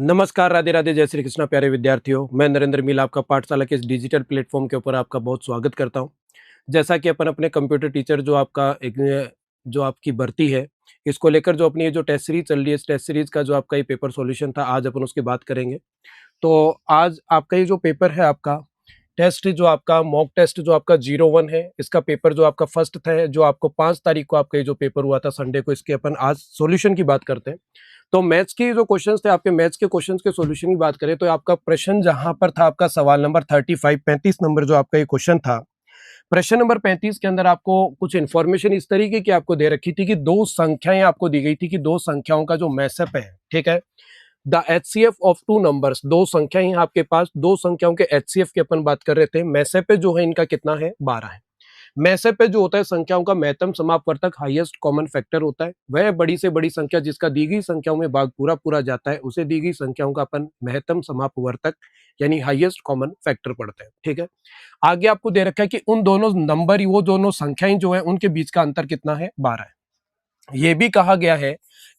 नमस्कार, राधे राधे, जय श्री कृष्णा प्यारे विद्यार्थियों। मैं नरेंद्र मील आपका पाठशाला के इस डिजिटल प्लेटफॉर्म के ऊपर आपका बहुत स्वागत करता हूं। जैसा कि अपन अपने कंप्यूटर टीचर जो आपका एक जो आपकी भर्ती है, इसको लेकर जो अपनी ये जो टेस्ट सीरीज चल रही है, इस टेस्ट सीरीज का जो आपका ये पेपर सॉल्यूशन था, आज अपन उसकी बात करेंगे। तो आज आपका ये जो पेपर है, आपका टेस्ट जो आपका मॉक टेस्ट जो आपका 01 है, इसका पेपर जो आपका फर्स्ट था, जो आपको 5 तारीख को आपका ये जो पेपर हुआ था संडे को, इसके अपन आज सॉल्यूशन की बात करते हैं। तो मैथ्स के जो क्वेश्चंस थे, आपके मैथ्स के क्वेश्चंस के सॉल्यूशन की बात करें तो आपका प्रश्न जहां पर था, आपका सवाल नंबर 35 नंबर जो आपका ये क्वेश्चन था, प्रश्न नंबर 35 के अंदर आपको कुछ इंफॉर्मेशन इस तरीके की आपको दे रखी थी कि दो संख्याएं आपको दी गई थी कि दो संख्याओं का जो मैसअप है, ठीक है, the HCF of two numbers, दो संख्याएं आपके पास, दो संख्याओं के एचसीएफ की अपन बात कर रहे थे। मैसअप जो है इनका कितना है, 12 है। मैसेप पे जो होता है संख्याओं का महत्तम समापवर्तक, हाईएस्ट कॉमन फैक्टर होता है। वह बड़ी से बड़ी संख्या जिसका दी गई संख्याओं में भाग पूरा पूरा जाता है, उसे दी गई संख्याओं का अपन महत्तम समापवर्तक यानी हाईएस्ट कॉमन फैक्टर पढ़ते हैं, ठीक है। आगे आपको दे रखा है कि उन दोनों नंबर, वो दोनों संख्याएं जो है, उनके बीच का अंतर कितना है, 12 है। ये भी कहा गया है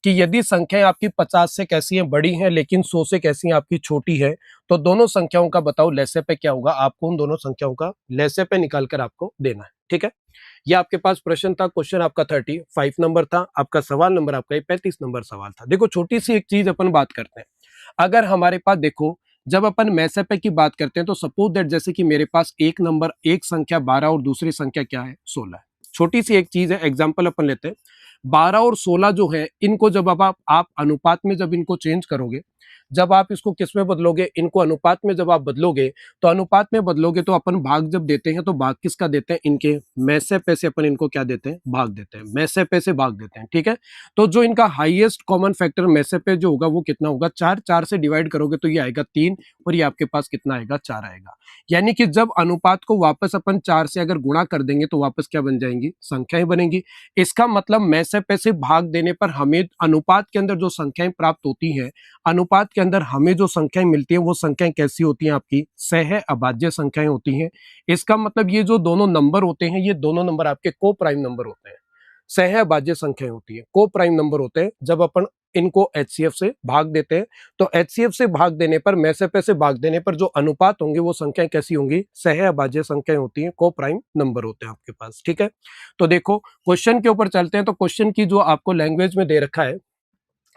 कि यदि संख्याएं आपकी 50 से कैसी हैं, बड़ी हैं, लेकिन 100 से कैसी हैं, आपकी छोटी है, तो दोनों संख्याओं का बताओ लैसे पे क्या होगा। आपको उन दोनों संख्याओं का लैसे पे निकालकर आपको देना है, ठीक है। ये आपके पास प्रश्न था, क्वेश्चन आपका 35 नंबर था, आपका सवाल नंबर आपका 35 नंबर सवाल था। देखो, छोटी सी एक चीज अपन बात करते हैं। अगर हमारे पास देखो, जब अपन मैसेपे की बात करते हैं तो सपोज दैट जैसे कि मेरे पास एक नंबर, एक संख्या 12 और दूसरी संख्या क्या है, 16 है। छोटी सी एक चीज है, एग्जाम्पल अपन लेते हैं। 12 और 16 जो है, इनको जब आप अनुपात में जब इनको चेंज करोगे, जब आप इसको किस में बदलोगे, इनको अनुपात में जब आप बदलोगे, तो अनुपात में बदलोगे तो अपन भाग जब देते हैं तो भाग किसका देते हैं, इनके मैसेपे से अपन इनको क्या देते हैं, भाग देते हैं, मैसेपे से भाग देते हैं, ठीक है। तो जो इनका हाईएस्ट कॉमन फैक्टर मैसेपे जो होगा वो कितना होगा, 4 से डिवाइड करोगे तो ये आएगा 3 और ये आपके पास कितना आएगा, 4 आएगा। यानी कि जब अनुपात को वापस अपन 4 से अगर गुणा कर देंगे तो वापस क्या बन जाएंगी, संख्याएं बनेंगी। इसका मतलब मैसेपे से भाग देने पर हमें अनुपात के अंदर जो संख्याएं प्राप्त होती हैं, अनुपात के अंदर हमें जो संख्याएं मिलती हैं, वो संख्याएं कैसी होती हैं, आपकी सह अभाज्य संख्याएं होती हैं। इसका मतलब ये जो दोनों नंबर होते हैं, ये दोनों नंबर आपके को प्राइम नंबर होते हैं। सह अभाज्य संख्याएं होती है, को प्राइम नंबर होते हैं। जब अपन इनको एचसीएफ से भाग देते हैं तो एचसीएफ से भाग देने पर, मैसेपे से भाग देने पर जो अनुपात होंगे वो संख्याएं कैसी होंगी, सह अभाज्य संख्याएं होती हैं, को प्राइम नंबर होते हैं आपके पास, ठीक है। तो देखो, क्वेश्चन के ऊपर चलते हैं। तो क्वेश्चन की जो आपको लैंग्वेज में दे रखा है,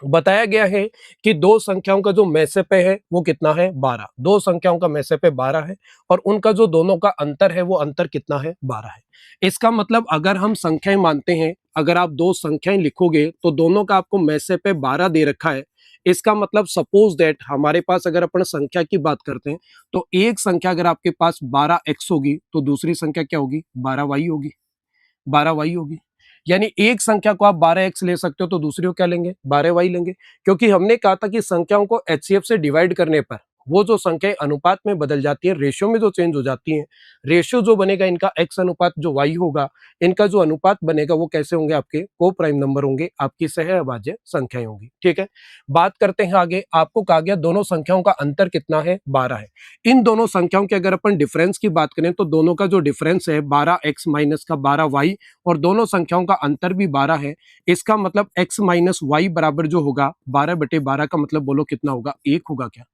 बताया गया है कि दो संख्याओं का जो मैसेपे है वो कितना है, 12। दो संख्याओं का मैसेपे 12 है और उनका जो दोनों का अंतर है वो अंतर कितना है, 12 है। इसका मतलब अगर हम संख्याएं मानते हैं, अगर आप दो संख्याएं लिखोगे तो दोनों का आपको मैसेपे 12 दे रखा है। इसका मतलब सपोज दैट हमारे पास अगर अपन संख्या की बात करते हैं तो एक संख्या अगर आपके पास 12x होगी तो दूसरी संख्या क्या होगी, 12y होगी, 12y होगी। यानी एक संख्या को आप 12x ले सकते हो तो दूसरी को क्या लेंगे, 12y लेंगे। क्योंकि हमने कहा था कि संख्याओं को एचसीएफ से डिवाइड करने पर वो जो संख्याएं अनुपात में बदल जाती है, रेशियो में जो चेंज हो जाती हैं, रेशियो जो बनेगा इनका x अनुपात जो y होगा, इनका जो अनुपात बनेगा वो कैसे होंगे, आपके को प्राइम नंबर होंगे, आपकी सह अभाज्य संख्याएं होंगी, ठीक है। बात करते हैं आगे। आपको कहा गया दोनों संख्याओं का अंतर कितना है, 12 है। इन दोनों संख्याओं के अगर अपन डिफरेंस की बात करें तो दोनों का जो डिफरेंस है 12x माइनस का 12y, और दोनों संख्याओं का अंतर भी 12 है। इसका मतलब x माइनस वाई बराबर जो होगा 12/12 का मतलब बोलो कितना होगा, 1 होगा क्या,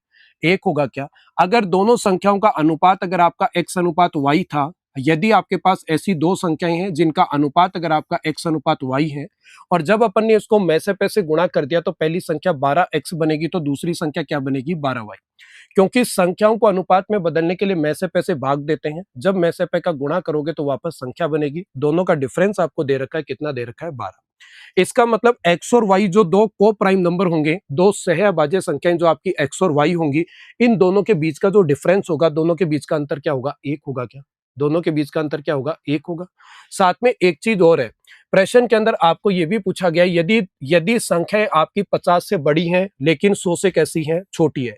1 होगा क्या। अगर दोनों संख्याओं का अनुपात अगर आपका x अनुपात y था, यदि आपके पास ऐसी दो संख्याएं हैं जिनका अनुपात अगर आपका x अनुपात y है, और जब अपन ने इसको मैसेपे से गुणा कर दिया तो पहली संख्या 12x बनेगी तो दूसरी संख्या क्या बनेगी, 12y। क्योंकि संख्याओं को अनुपात में बदलने के लिए मैसेपे से भाग देते हैं, जब मैसेपे का गुणा करोगे तो वापस संख्या बनेगी। दोनों का डिफरेंस आपको दे रखा है, कितना दे रखा है, 12। इसका मतलब x और y जो दो को प्राइम नंबर होंगे, दो सह अभाज्य संख्याएं जो आपकी x और y होंगी, इन दोनों के बीच का जो डिफरेंस होगा, दोनों के बीच का अंतर क्या होगा, 1 होगा क्या, दोनों के बीच का अंतर क्या होगा, 1 होगा। साथ में एक चीज और है, प्रश्न के अंदर आपको यह भी पूछा गया, यदि यदि संख्याएं आपकी 50 से बड़ी हैं लेकिन 100 से कैसी हैं, छोटी है।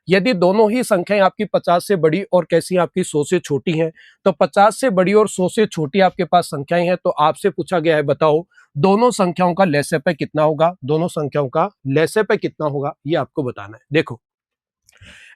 यदि दोनों ही संख्याएं आपकी 50 से बड़ी और कैसी आपकी 100 से छोटी हैं, तो 50 से बड़ी और 100 से छोटी आपके पास संख्याएं हैं, तो आपसे पूछा गया है बताओ दोनों संख्याओं का लैसेपे कितना होगा, दोनों संख्याओं का लैसेपे कितना होगा, ये आपको बताना है। देखो,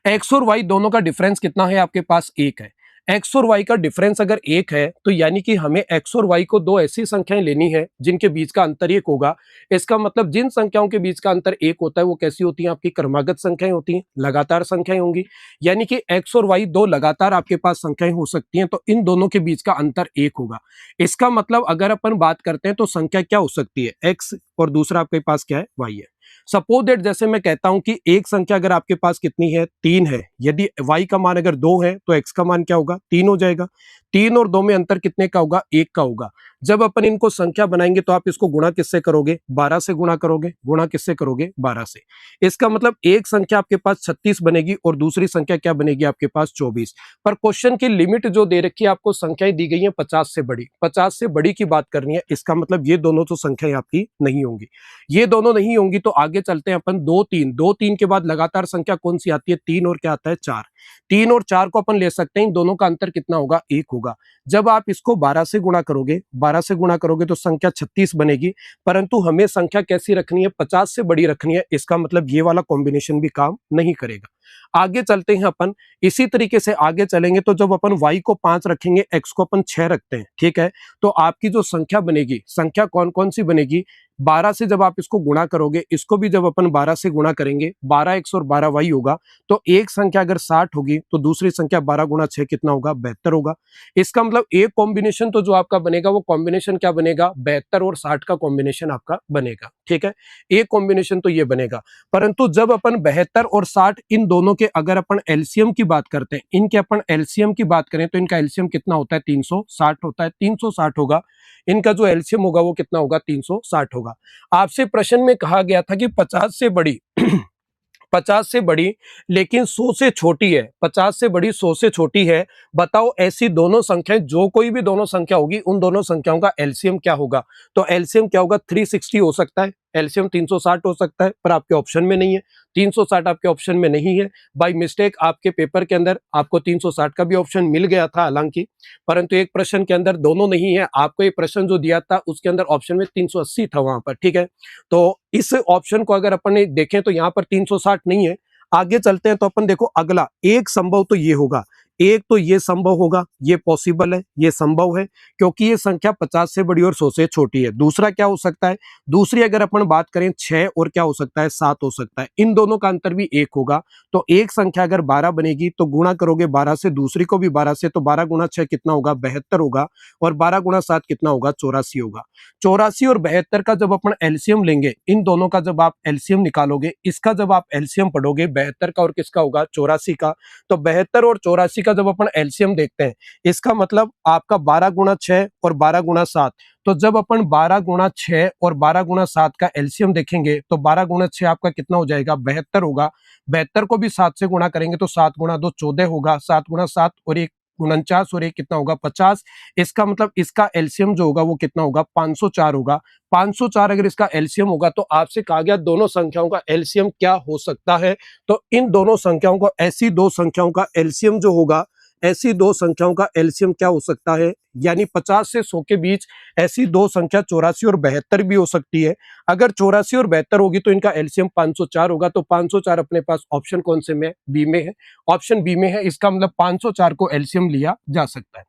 x और y दोनों का डिफरेंस कितना है, आपके पास 1 है। एक्स और वाई का डिफरेंस अगर 1 है तो यानी कि हमें एक्स और वाई को दो ऐसी संख्याएं लेनी है जिनके बीच का अंतर 1 होगा। इसका मतलब जिन संख्याओं के बीच का अंतर 1 होता है वो कैसी होती हैं, आपकी क्रमागत संख्याएं होती हैं, लगातार संख्याएं होंगी। यानी कि एक्स और वाई दो लगातार आपके पास संख्याएं हो सकती हैं, तो इन दोनों के बीच का अंतर 1 होगा। इसका मतलब अगर अपन बात करते हैं तो संख्या क्या हो सकती है, एक्स और दूसरा आपके पास क्या है, वाई है। सपोज दैट जैसे मैं कहता हूं कि एक संख्या अगर आपके पास कितनी है, 3 है, यदि y का मान अगर 2 है तो x का मान क्या होगा, 3 हो जाएगा। 3 और 2 में अंतर कितने का होगा, 1 का होगा। जब अपन इनको संख्या बनाएंगे तो आप इसको गुणा किससे करोगे, 12 से गुणा करोगे। गुणा किससे करोगे, 12 से। इसका मतलब एक संख्या आपके पास 36 बनेगी और दूसरी संख्या क्या बनेगी आपके पास, 24। पर क्वेश्चन की लिमिट जो दे रखी है आपको, संख्याएं दी गई है 50 से बड़ी, 50 से बड़ी की बात करनी है। इसका मतलब ये दोनों तो संख्याएं आपकी नहीं होंगी। ये दोनों नहीं होंगी तो आगे चलते हैं अपन, 2 3, 2 3 के बाद लगातार संख्या कौन सी आती है, 3 और क्या आता है, 4। 3 और 4 को अपन ले सकते हैं, इन दोनों का अंतर कितना होगा, 1 होगा। जब आप इसको 12 से गुणा करोगे, 12 से गुणा करोगे तो संख्या 36 बनेगी, परंतु हमें संख्या कैसी रखनी है, 50 से बड़ी रखनी है। इसका मतलब ये वाला कॉम्बिनेशन भी काम नहीं करेगा। आगे चलते हैं अपन, इसी तरीके से आगे चलेंगे तो जब अपन y को 5 रखेंगे, x को अपन 6 रखते हैं, ठीक है, तो आपकी जो संख्या बनेगी, संख्या कौन कौन सी बनेगी, 12 से जब आप इसको गुणा करोगे, इसको भी जब अपन 12 से गुणा करेंगे, 12x और 12y होगा, तो एक संख्या अगर 60 होगी तो दूसरी संख्या 12 गुणा 6 कितना होगा, 72 होगा। इसका मतलब एक कॉम्बिनेशन तो जो आपका बनेगा वो कॉम्बिनेशन क्या बनेगा, 72 और 60 का कॉम्बिनेशन आपका बनेगा, ठीक है, एक कॉम्बिनेशन तो ये बनेगा। परंतु जब अपन 72 और 60 इन दोनों के अगर अपन एलसीएम की बात करते हैं, इनके अपन एलसीएम की बात करें तो इनका एलसीएम कितना होता है, 360 होता है, 360 होगा। इनका जो एलसीएम होगा वो कितना होगा, 360 होगा। आपसे प्रश्न में कहा गया था कि 50 से बड़ी 50 से बड़ी लेकिन 100 से छोटी है, 50 से बड़ी 100 से छोटी है, बताओ ऐसी दोनों संख्याएं, जो कोई भी दोनों संख्या होगी उन दोनों संख्याओं का एलसीएम क्या होगा। तो एलसीएम क्या होगा, 360 हो सकता है, एलसीएम 360 हो सकता है, पर आपके ऑप्शन में नहीं है। 360 आपके ऑप्शन में नहीं है, बाय मिस्टेक आपके पेपर के अंदर आपको 360 का भी ऑप्शन मिल गया था हालांकि, परंतु एक प्रश्न के अंदर दोनों नहीं है। आपको एक प्रश्न जो दिया था उसके अंदर ऑप्शन में 380 था वहां पर, ठीक है। तो इस ऑप्शन को अगर अपन देखें तो यहाँ पर 360 नहीं है। आगे चलते हैं तो अपन देखो, अगला एक संभव तो ये होगा, एक तो ये संभव होगा, ये पॉसिबल है, ये संभव है, क्योंकि ये संख्या 50 से बड़ी और 100 से छोटी है। दूसरा क्या हो सकता है, दूसरी अगर अपन बात करें 6 और क्या हो सकता है, 7 हो सकता है, इन दोनों का अंतर भी 1 होगा। तो एक संख्या अगर 12 बनेगी तो गुणा करोगे 12 से, दूसरी को भी 12 से, तो 12 गुणा 6 कितना होगा, 72 होगा, और 12 गुणा 7 कितना होगा, 84 होगा। 84 और 72 का जब अपन एलसीएम लेंगे, इन दोनों का जब आप एलसीएम निकालोगे, इसका जब आप एलसीएम पढ़ोगे 72 का और किसका होगा, 84 का, तो 72 और 84 का जब अपन एलसीएम देखते हैं, इसका मतलब आपका 12 गुणा 6 और 12 गुणा 7, तो जब अपन 12 गुणा 6 और 12 गुणा 7 का एलसीएम देखेंगे तो 12 गुणा 6 आपका कितना हो जाएगा, 72 होगा। 72 को भी 7 से गुणा करेंगे तो 7 गुणा 2 14 होगा, 7 गुणा 7 और 1 49 और 1 कितना होगा, 50। इसका मतलब इसका एलसीएम जो होगा वो कितना होगा, 504 होगा। 504 अगर इसका एलसीएम होगा तो आपसे कहा गया दोनों संख्याओं का एलसीएम क्या हो सकता है। तो इन दोनों संख्याओं को, ऐसी दो संख्याओं का एलसीएम जो होगा, ऐसी दो संख्याओं का एलसीएम क्या हो सकता है, यानी 50 से 100 के बीच ऐसी दो संख्या 84 और 72 भी हो सकती है। अगर 84 और 72 होगी तो इनका एलसीएम 504 होगा। तो 504 अपने पास ऑप्शन कौन से में, बी में है, ऑप्शन बी में है। इसका मतलब 504 को एलसीएम लिया जा सकता है।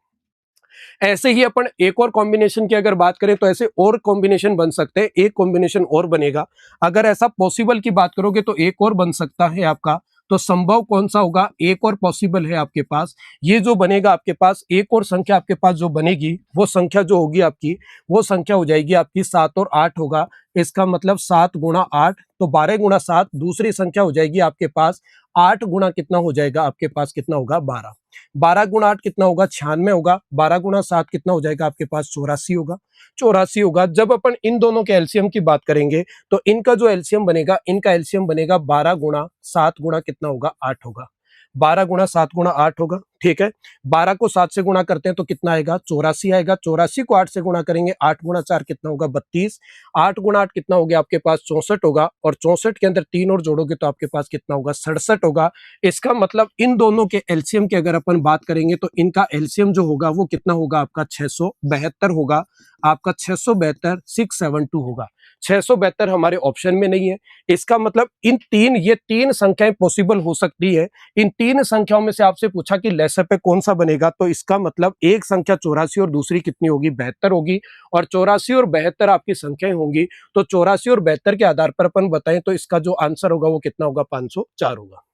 ऐसे ही अपन एक और कॉम्बिनेशन की अगर बात करें तो ऐसे और कॉम्बिनेशन बन सकते हैं, एक कॉम्बिनेशन और बनेगा। अगर ऐसा पॉसिबल की बात करोगे तो एक और बन सकता है आपका, तो संभव कौन सा होगा, एक और पॉसिबल है आपके पास। ये जो बनेगा आपके पास, एक और संख्या आपके पास जो बनेगी, वो संख्या जो होगी आपकी, वो संख्या हो जाएगी आपकी 7 और 8 होगा। इसका मतलब 7 गुणा 8, तो 12 गुणा 7 दूसरी संख्या हो जाएगी आपके पास। 8 गुणा कितना हो जाएगा आपके पास, कितना होगा, 12। 12 गुणा 8 कितना होगा, 96 होगा। 12 गुणा 7 कितना हो जाएगा आपके पास, 84 होगा। 84 होगा। जब अपन इन दोनों के एलसीएम की बात करेंगे तो इनका जो एलसीएम बनेगा, इनका एलसीएम बनेगा 12 गुणा 7 गुणा कितना होगा, 8 होगा। 12 गुणा 7 गुणा 8 होगा, ठीक है। 12 को 7 से गुणा करते हैं तो कितना आएगा, 84 आएगा। 84 को 8 से गुणा करेंगे, 8 गुणा 4 कितना होगा, 32। 8 गुणा 8 कितना हो गया आपके पास, 64 होगा। और 64 के अंदर 3 और जोड़ोगे तो आपके पास कितना होगा, 67 होगा। इसका मतलब इन दोनों के एलसीएम की अगर अपन बात करेंगे तो इनका एलसीएम जो होगा वो कितना होगा आपका, 672 होगा। आपका 672 672 होगा। 672 हमारे ऑप्शन में नहीं है। इसका मतलब इन तीन, ये तीन संख्याएं पॉसिबल हो सकती है। इन तीन संख्याओं में से आपसे पूछा कि वैसे पे कौन सा बनेगा, तो इसका मतलब एक संख्या 84 और दूसरी कितनी होगी, 72 होगी, और 84 और 72 आपकी संख्याएं होंगी, तो 84 और 72 के आधार पर अपन बताएं तो इसका जो आंसर होगा वो कितना होगा, 504 होगा।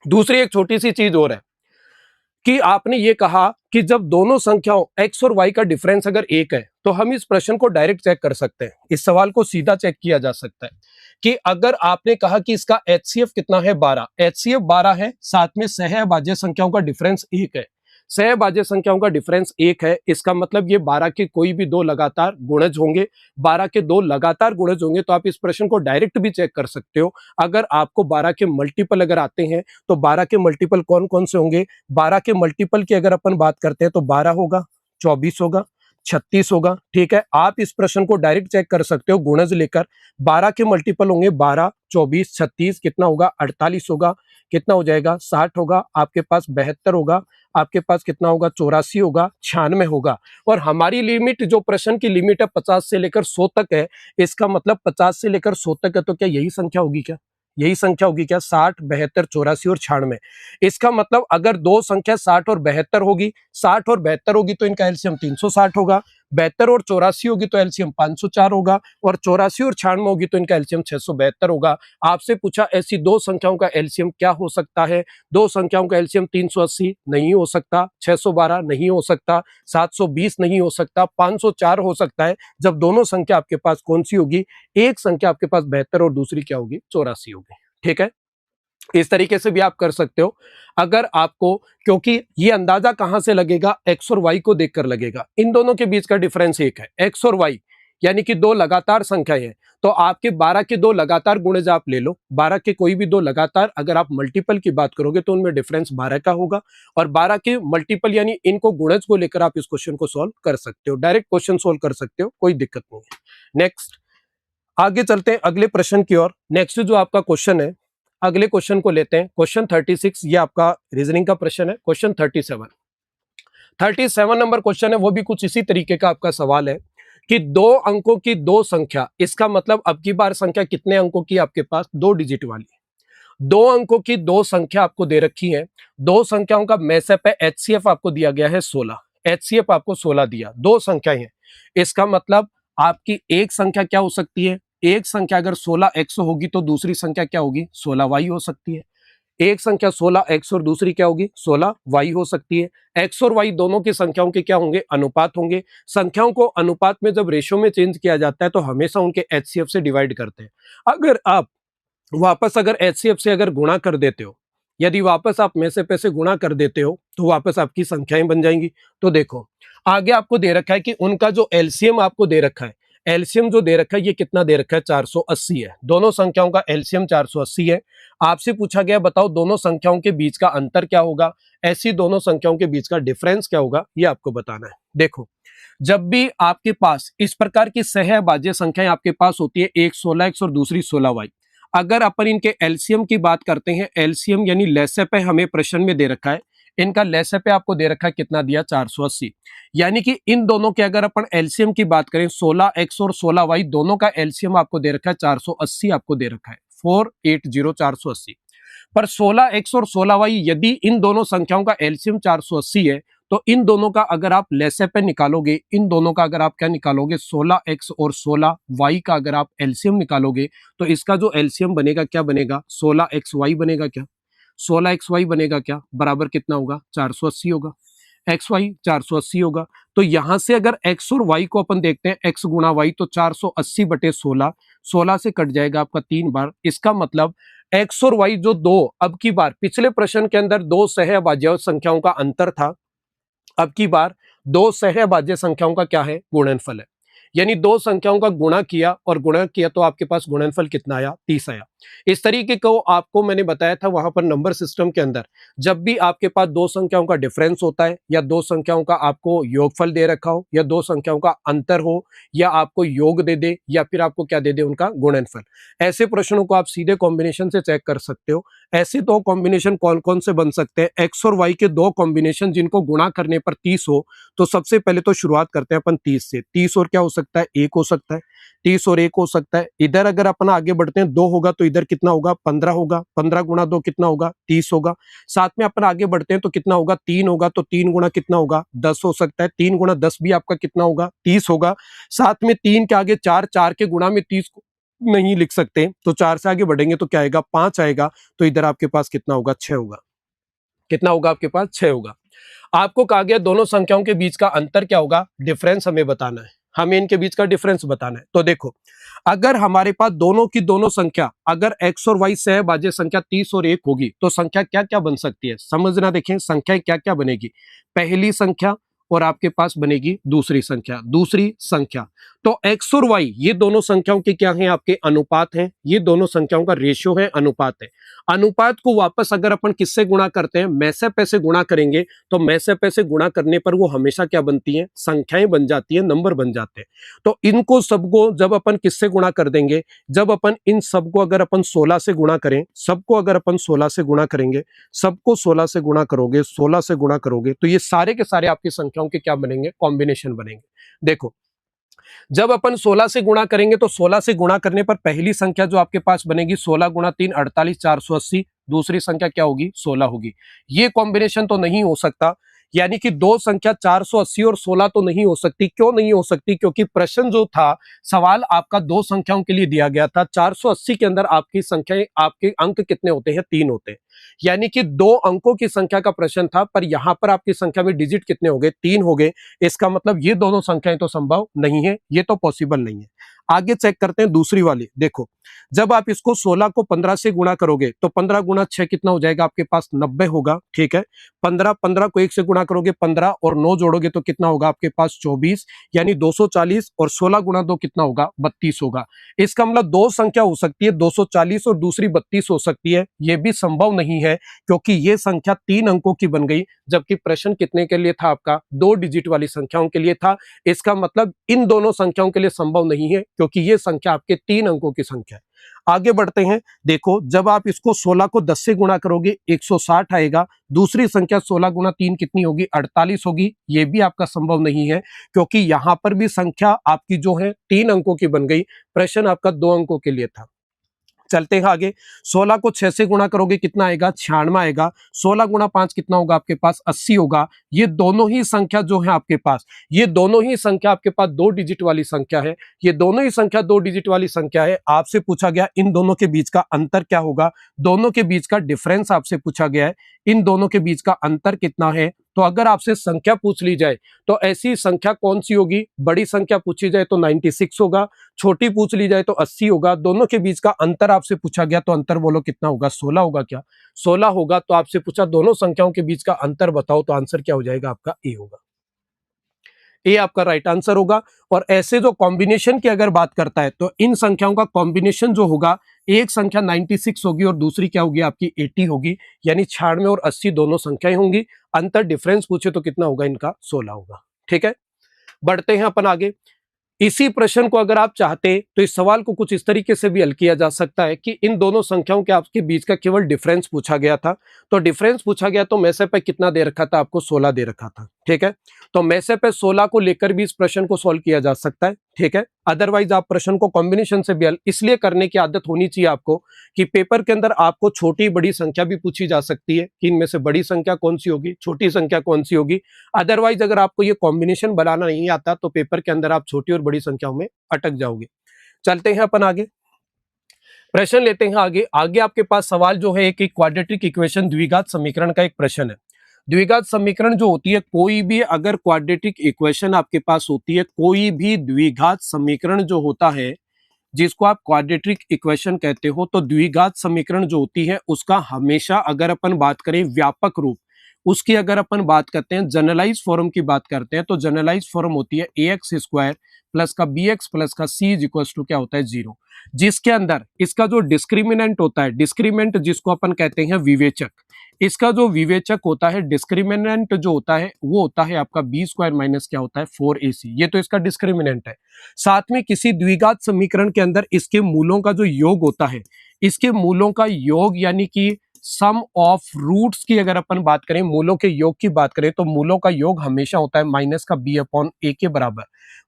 दूसरी एक छोटी सी चीज और है कि आपने ये कहा कि जब दोनों संख्याओं x और y का डिफरेंस अगर एक है तो हम इस प्रश्न को डायरेक्ट चेक कर सकते हैं, इस सवाल को सीधा चेक किया जा सकता है कि अगर आपने कहा कि इसका HCF कितना है, 12, HCF 12 है, साथ में सहभाज्य संख्याओं का डिफरेंस 1 है, सहभाज्य संख्याओं का डिफरेंस 1 है, इसका मतलब ये 12 के कोई भी दो लगातार गुणज होंगे, 12 के दो लगातार गुणज होंगे, तो आप इस प्रश्न को डायरेक्ट भी चेक कर सकते हो। अगर आपको 12 के मल्टीपल अगर आते हैं तो 12 के मल्टीपल कौन कौन से होंगे, 12 के मल्टीपल की अगर अपन बात करते हैं तो 12 होगा, 24 होगा, 36 होगा, ठीक है। आप इस प्रश्न को डायरेक्ट चेक कर सकते हो गुणज लेकर, 12 के मल्टीपल होंगे 12, 24, 36, कितना होगा, 48 होगा, कितना हो जाएगा, 60 होगा, आपके पास 72 होगा, आपके पास कितना होगा, 84 होगा, 96 होगा। और हमारी लिमिट जो प्रश्न की लिमिट है 50 से लेकर 100 तक है, इसका मतलब 50 से लेकर 100 तक है, तो क्या यही संख्या होगी, क्या यही संख्या होगी क्या, 60, 72, 84 और 96। इसका मतलब अगर दो संख्या 60 और 72 होगी, 60 और 72 होगी तो इनका एलसीएम 360 होगा, 72 और 84 होगी तो एलसीएम 504 होगा, और 84 और 96 होगी तो इनका एलसीएम 672 होगा। आपसे पूछा ऐसी दो संख्याओं का एलसीएम क्या हो सकता है, दो संख्याओं का एलसीएम 380 नहीं हो सकता, 612 नहीं हो सकता, 720 नहीं हो सकता, 504 हो सकता है, जब दोनों संख्या आपके पास कौन सी होगी, एक संख्या आपके पास 72 और दूसरी क्या होगी, 84 होगी, ठीक है। इस तरीके से भी आप कर सकते हो। अगर आपको, क्योंकि ये अंदाजा कहां से लगेगा, एक्स और वाई को देखकर लगेगा, इन दोनों के बीच का डिफरेंस एक है, एक्स और वाई यानी कि दो लगातार संख्याएं हैं, तो आपके 12 के दो लगातार गुणज आप ले लो, 12 के कोई भी दो लगातार अगर आप मल्टीपल की बात करोगे तो उनमें डिफरेंस 12 का होगा, और 12 के मल्टीपल यानी इनको गुणज को लेकर आप इस क्वेश्चन को सॉल्व कर सकते हो, डायरेक्ट क्वेश्चन सॉल्व कर सकते हो, कोई दिक्कत नहीं है। नेक्स्ट आगे चलते हैं अगले प्रश्न की ओर। नेक्स्ट जो आपका क्वेश्चन है, अगले क्वेश्चन को लेते हैं, क्वेश्चन 36, ये आपका रीजनिंग का प्रश्न है। क्वेश्चन 37 नंबर क्वेश्चन है, वो भी कुछ इसी तरीके का आपका सवाल है कि दो अंकों की दो संख्या, इसका मतलब अब की बार संख्या कितने अंकों की आपके पास, दो डिजिट वाली, दो अंकों की दो संख्या आपको दे रखी है, दो संख्याओं का मैसेप है, एचसीएफ आपको दिया गया है 16, एचसीएफ आपको 16 दिया, दो संख्याएं हैं, इसका मतलब आपकी एक संख्या क्या हो सकती है, एक संख्या अगर 16x होगी तो दूसरी संख्या क्या होगी, 16y हो सकती है, एक संख्या 16x और दूसरी क्या होगी, 16y हो सकती है। x और y दोनों की संख्याओं के क्या होंगे, अनुपात होंगे। संख्याओं को अनुपात में जब रेशो में चेंज किया जाता है तो हमेशा उनके एचसीएफ से डिवाइड करते हैं। अगर आप वापस अगर एचसीएफ से अगर गुणा कर देते हो, यदि वापस आप में से पैसे गुणा कर देते हो तो वापस आपकी संख्याएं बन जाएंगी। तो देखो आगे आपको दे रखा है कि उनका जो एलसीएम आपको दे रखा है, एलसीएम जो दे रखा है ये कितना दे रखा है, 480 है, दोनों संख्याओं का एलसीएम 480 है। आपसे पूछा गया बताओ दोनों संख्याओं के बीच का अंतर क्या होगा, ऐसी दोनों संख्याओं के बीच का डिफरेंस क्या होगा, ये आपको बताना है। देखो जब भी आपके पास इस प्रकार की सहभाज्य संख्याएं आपके पास होती है, एक 16x और दूसरी 16y, अगर अपन इनके एलसीएम की बात करते हैं, एलसीएम यानी लेसेप हमें प्रश्न में दे रखा है, इनका लेसेप आपको दे रखा है कितना दिया, 480, यानी कि इन दोनों के अगर अपन एलसीएम की बात करें 16x और 16y दोनों का एलसीएम आपको दे रखा है 480, आपको दे रखा है 480 480, पर 16x और 16y यदि इन दोनों संख्याओं का एलसीएम 480 है तो इन दोनों का अगर आप लेसेप निकालोगे, इन दोनों का अगर आप क्या निकालोगे, 16x और 16y का अगर आप एलसीएम निकालोगे तो इसका जो एलसीएम बनेगा क्या बनेगा, 16xy बनेगा, क्या 16xy बनेगा, क्या बराबर कितना होगा, 480 होगा, xy 480 होगा। तो यहां से अगर x और y को अपन देखते हैं, x गुणा y तो 480 बटे 16, 16 से कट जाएगा आपका 3 बार, इसका मतलब x और y जो दो, अब की बार पिछले प्रश्न के अंदर दो सहभाज्य संख्याओं का अंतर था, अब की बार दो सहभाज्य संख्याओं का क्या है, गुणनफल है, यानी दो संख्याओं का गुणा किया और गुणा किया तो आपके पास गुणनफल कितना आया, 30 आया। इस तरीके को आपको मैंने बताया था वहां पर नंबर सिस्टम के अंदर, जब भी आपके पास दो संख्याओं का डिफरेंस होता है या दो संख्याओं का आपको योगफल दे रखा हो या दो संख्याओं का अंतर हो या आपको योग दे दे या फिर आपको क्या दे दे, उनका गुणनफल, ऐसे प्रश्नों को आप सीधे कॉम्बिनेशन से चेक कर सकते हो। ऐसे दो कॉम्बिनेशन कौन कौन से बन सकते हैं, एक्स और वाई के दो कॉम्बिनेशन जिनको गुणा करने पर 30 हो, तो सबसे पहले तो शुरुआत करते हैं अपन 30 से, 30 और क्या हो सकता है, 1 हो सकता है, 30 और 1 हो सकता है। इधर अगर अपन आगे बढ़ते हैं 2 होगा तो इधर कितना होगा 15 होगा, 15 गुणा 2 कितना होगा 30 होगा। साथ में अपन आगे बढ़ते हैं तो कितना होगा 3 होगा, तो 3 गुणा कितना होगा 10 हो सकता है, 3 गुणा 10 भी आपका कितना होगा 30 होगा। साथ में 3 के आगे 4, 4 के गुणा में 30 नहीं लिख सकते, तो 4 से आगे बढ़ेंगे तो क्या आएगा 5 आएगा, तो इधर आपके पास कितना होगा 6 होगा। कितना होगा आपके पास 6 होगा। आपको कहा गया दोनों संख्याओं के बीच का अंतर क्या होगा, डिफरेंस हमें बताना है, हमें इनके बीच का डिफरेंस बताना है। तो देखो अगर हमारे पास दोनों की दोनों संख्या अगर x और y से भाज्य संख्या 30 और 1 होगी तो संख्या क्या क्या बन सकती है, समझना। देखें संख्या क्या क्या बनेगी, पहली संख्या और आपके पास बनेगी दूसरी संख्या, दूसरी संख्या। तो x और y ये दोनों संख्याओं के क्या हैं, आपके अनुपात हैं, ये दोनों संख्याओं का रेशियो है, अनुपात है। अनुपात को वापस अगर अपन किससे गुणा करते हैं, में से पे से गुणा करेंगे, तो में से पे से गुणा करने पर वो हमेशा क्या बनती है, संख्याएं बन जाती है, नंबर बन जाते हैं। तो इनको सबको जब अपन किससे गुणा कर देंगे, जब अपन इन सबको अगर अपन 16 से गुणा करें, सबको अगर अपन 16 से गुणा करेंगे, सबको 16 से गुणा करोगे, 16 से गुणा करोगे, तो ये सारे के सारे आपकी संख्याओं के क्या बनेंगे, कॉम्बिनेशन बनेंगे। देखो जब अपन 16 से गुणा करेंगे तो 16 से गुणा करने पर पहली संख्या जो आपके पास बनेगी 16 गुणा 3 48 480, दूसरी संख्या क्या होगी 16 होगी। ये कॉम्बिनेशन तो नहीं हो सकता, यानी कि दो संख्या 480 और 16 तो नहीं हो सकती। क्यों नहीं हो सकती, क्योंकि प्रश्न जो था, सवाल आपका दो संख्याओं के लिए दिया गया था। 480 के अंदर आपकी संख्याएं, आपके अंक कितने होते हैं, 3 होते हैं, यानी कि 2 अंकों की संख्या का प्रश्न था, पर यहां पर आपकी संख्या में डिजिट कितने हो गए, 3 हो गए। इसका मतलब ये दोनों संख्याएं तो संभव नहीं है, ये तो पॉसिबल नहीं है। आगे चेक करते हैं दूसरी वाली। देखो जब आप इसको 16 को 15 से गुणा करोगे तो 15 गुणा 6 कितना हो जाएगा आपके पास 90 होगा, ठीक है। 15 को 1 से गुणा करोगे 15 और 9 जोड़ोगे तो कितना होगा आपके पास 24, यानी 240, और 16 गुणा 2 कितना होगा 32 होगा। इसका मतलब दो संख्या हो सकती है 240 और दूसरी 32 हो सकती है, यह भी संभव नहीं है क्योंकि यह संख्या 3 अंकों की बन गई, जबकि प्रश्न कितने के लिए था आपका, 2 डिजिट वाली संख्याओं के लिए था। इसका मतलब इन दोनों संख्याओं के लिए संभव नहीं है क्योंकि यह संख्या आपके 3 अंकों की संख्या है। आगे बढ़ते हैं। देखो जब आप इसको 16 को 10 से गुणा करोगे 160 आएगा, दूसरी संख्या 16 गुणा 3 कितनी होगी 48 होगी। यह भी आपका संभव नहीं है क्योंकि यहां पर भी संख्या आपकी जो है 3 अंकों की बन गई, प्रश्न आपका 2 अंकों के लिए था। चलते हैं आगे। 16 को 6 से गुणा करोगे कितना आएगा 96 आएगा। 16 गुणा 5 कितना होगा आपके पास 80 होगा। ये दोनों ही संख्या जो है आपके पास, ये दोनों ही संख्या आपके पास 2 डिजिट वाली संख्या है, ये दोनों ही संख्या 2 डिजिट वाली संख्या है। आपसे पूछा गया इन दोनों के बीच का अंतर क्या होगा, दोनों के बीच का डिफरेंस आपसे पूछा गया है, इन दोनों के बीच का अंतर कितना है। तो अगर आपसे संख्या पूछ ली जाए तो ऐसी संख्या कौन सी होगी, बड़ी संख्या पूछी जाए तो 96 होगा, छोटी पूछ ली जाए तो 80 होगा। दोनों के बीच का अंतर आपसे पूछा गया तो अंतर बोलो कितना होगा 16 होगा। क्या 16 होगा। तो आपसे पूछा दोनों संख्याओं के बीच का अंतर बताओ, तो आंसर क्या हो जाएगा आपका ए होगा। ए आपका राइट आंसर होगा। और ऐसे जो कॉम्बिनेशन की अगर बात करता है तो इन संख्याओं का कॉम्बिनेशन जो होगा, एक संख्या 96 होगी और दूसरी क्या होगी आपकी 80 होगी, यानी 96 और 80 दोनों संख्याएं होंगी। अंतर डिफरेंस पूछे तो कितना होगा इनका 16 होगा। ठीक है, बढ़ते हैं अपन आगे। इसी प्रश्न को अगर आप चाहते तो इस सवाल को कुछ इस तरीके से भी हल किया जा सकता है कि इन दोनों संख्याओं के आपके बीच का केवल डिफरेंस पूछा गया था। तो डिफरेंस पूछा गया तो में से पे कितना दे रखा था आपको 16 दे रखा था। ठीक है, तो में से पे 16 को लेकर भी इस प्रश्न को सॉल्व किया जा सकता है। ठीक है, अदरवाइज आप प्रश्न को कॉम्बिनेशन से भी हल इसलिए करने की आदत होनी चाहिए आपको कि पेपर के अंदर आपको छोटी बड़ी संख्या भी पूछी जा सकती है कि इनमें से बड़ी संख्या कौन सी होगी, छोटी संख्या कौन सी होगी। अदरवाइज अगर आपको ये कॉम्बिनेशन बनाना नहीं आता तो पेपर के अंदर आप छोटी और बड़ी संख्याओं में अटक जाओगे। चलते हैं अपन आगे, प्रश्न लेते हैं आगे। आगे आपके पास सवाल जो है एक क्वाड्रेटिक इक्वेशन द्विघात समीकरण का एक प्रश्न है। द्विघात समीकरण जो होती है, कोई भी अगर क्वाड्रेटिक इक्वेशन आपके पास होती है, कोई भी द्विघात समीकरण जो होता है जिसको आप क्वाड्रेटिक इक्वेशन कहते हो, तो द्विघात समीकरण जो होती है उसका हमेशा अगर अपन बात करें व्यापक रूप, उसकी अगर अपन बात करते हैं जनरलाइज फॉर्म की बात करते हैं तो जनरलाइज फॉर्म होती है ax² प्लस का bx प्लस का c इज इक्वल टू क्या होता है 0, जिसके अंदर इसका जो डिस्क्रिमिनेंट होता है, डिस्क्रिमिनेंट जिसको अपन कहते हैं विवेचक, इसका जो विवेचक होता है डिस्क्रिमिनेंट जो होता है वो होता है आपका b² माइनस क्या होता है 4ac, ये तो इसका डिस्क्रिमिनेंट है। साथ में किसी द्विघात समीकरण के अंदर इसके मूलों का जो योग होता है, इसके मूलों का योग यानी कि सम ऑफ रूट्स की अगर अपन बात करें, मूलों के योग की बात करें तो मूलों का योग हमेशा होता है माइनस का b/a के बराबर।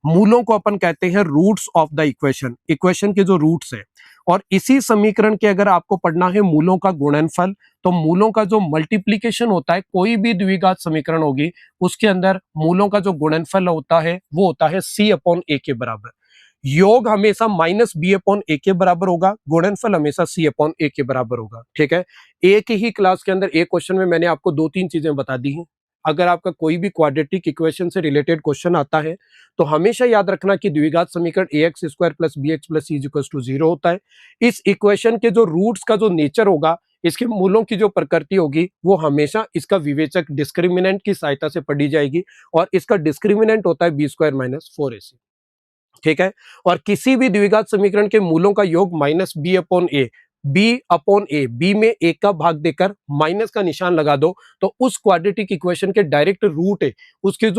मूलों को अपन कहते हैं roots of the equation, equation के जो रूट्स है। और इसी समीकरण के अगर आपको पढ़ना है मूलों का गुणनफल, तो मूलों का जो मल्टीप्लीकेशन होता है, कोई भी द्विघात समीकरण होगी उसके अंदर मूलों का जो गुणनफल होता है वो होता है C/A के बराबर। योग हमेशा -B/A के बराबर होगा, गुणनफल हमेशा C/A के बराबर होगा। ठीक है, एक ही क्लास के अंदर एक क्वेश्चन में मैंने आपको 2-3 चीजें बता दी हैं। अगर आपका कोई भी क्वाड्रेटिक इक्वेशन से रिलेटेड क्वेश्चन आता है तो हमेशा याद रखना कि द्विघात समीकरण ax² + bx + c = 0 होता है। इस इक्वेशन के जो रूट्स का जो नेचर होगा, इसके मूलों की जो प्रकृति होगी, वो हमेशा इसका विवेचक डिस्क्रिमिनेंट की सहायता से पढ़ी जाएगी और इसका डिस्क्रिमिनेंट होता है b² - 4ac। ठीक है, और किसी भी द्विघात समीकरण के मूलों का योग -B/A, B/A, B में एक का भाग देकर माइनस का निशान लगा दो तो उस क्वाड्रेटिक इक्वेशन के डायरेक्ट रूट है, उसके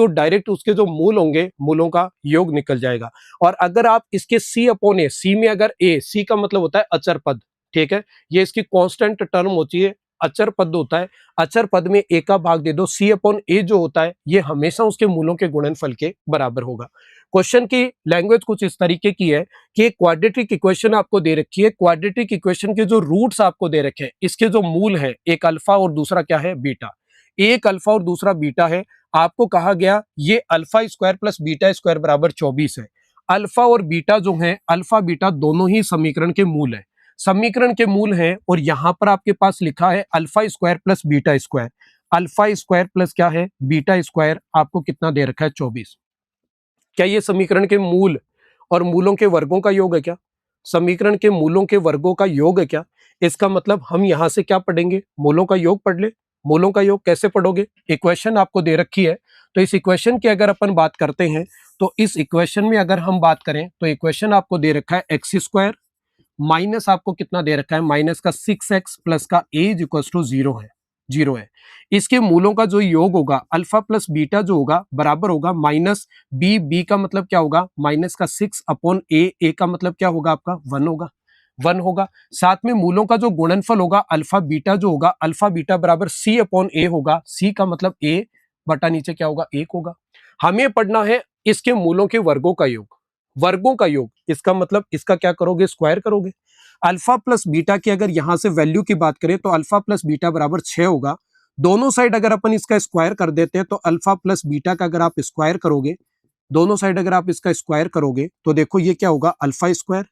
जो मूल होंगे, मूलों का योग निकल जाएगा। और अगर आप इसके C/A, C में अगर C का मतलब होता है अचर पद। ठीक है, ये इसकी कांस्टेंट टर्म होती है, अचर पद होता है। अचर पद में A का भाग दे दो, C/A जो होता है ये हमेशा उसके मूलों के गुणनफल के बराबर होगा। क्वेश्चन की लैंग्वेज कुछ इस तरीके की है कि क्वाड्रेटिक इक्वेशन आपको दे रखी है, क्वाड्रेटिक इक्वेशन के जो रूट्स आपको दे रखे हैं, इसके जो मूल है, एक अल्फा और दूसरा क्या है, बीटा। एक अल्फा और दूसरा बीटा है। आपको कहा गया ये अल्फा² + बीटा² बराबर 24 है। अल्फा और बीटा जो है, अल्फा बीटा दोनों ही समीकरण के मूल है, समीकरण के मूल है। और यहां पर आपके पास लिखा है अल्फा² + बीटा²। अल्फा² प्लस क्या है, बीटा², आपको कितना दे रखा है, 24। क्या ये समीकरण के मूल और मूलों के वर्गों का योग है क्या? समीकरण के मूलों के वर्गों का योग है क्या? इसका मतलब हम यहां से क्या पढ़ेंगे, मूलों का योग पढ़ ले। मूलों का योग कैसे पढ़ोगे, इक्वेशन आपको दे रखी है, तो इस इक्वेशन की अगर अपन बात करते हैं तो इस इक्वेशन में अगर हम बात करें तो इक्वेशन आपको दे रखा है x² माइनस आपको कितना दे रखा है, माइनस का 6x प्लस का a = 0 है, 0 है। इसके मूलों का जो योग होगा, अल्फा प्लस बीटा जो होगा बराबर होगा माइनस b का मतलब क्या होगा, माइनस का 6/a, a का मतलब क्या होगा आपका, 1 होगा, 1 होगा। साथ में मूलों का जो गुणनफल होगा अल्फा बीटा जो होगा, अल्फा बीटा बराबर C/A होगा, C का मतलब a बटा नीचे क्या होगा, 1 होगा। हमें पढ़ना है इसके मूलों के वर्गों का योग, वर्गों का योग, इसका मतलब इसका क्या करोगे, स्क्वायर करोगे। अल्फा प्लस बीटा की अगर यहां से वैल्यू की बात करें तो अल्फा प्लस बीटा बराबर 6 होगा। दोनों साइड अगर अपन इसका स्क्वायर कर देते हैं तो अल्फा प्लस बीटा का अगर आप स्क्वायर करोगे, दोनों साइड अगर आप इसका स्क्वायर करोगे तो देखो ये क्या होगा, अल्फा²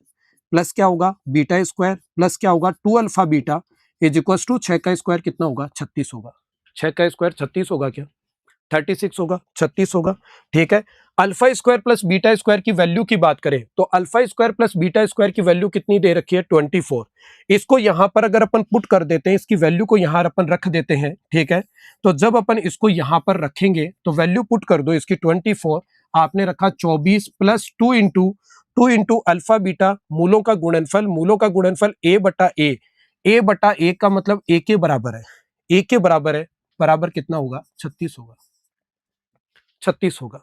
प्लस क्या होगा, बीटा² प्लस क्या होगा, 2 अल्फा बीटा = 6 का स्क्वायर कितना होगा, 36 होगा। 6 का स्क्वायर 36 होगा क्या, 36 होगा, 36 होगा। ठीक है, अल्फा² प्लस बीटा² की वैल्यू की बात करें तो अल्फा² प्लस बीटा² की वैल्यू कितनी दे रखी है, 24। इसको यहां पर अगर अपन पुट कर देते हैं, इसकी वैल्यू को यहां अपन रख देते हैं। ठीक है, तो जब अपन इसको यहां पर रखेंगे तो वैल्यू पुट कर दो इसकी 24, आपने रखा 24 प्लस 2 इंटू अल्फा बीटा, मूलों का गुणनफल, मूलों का गुणनफल a/a का मतलब a के बराबर है, a के बराबर है, बराबर कितना होगा, 36 होगा, 36 होगा।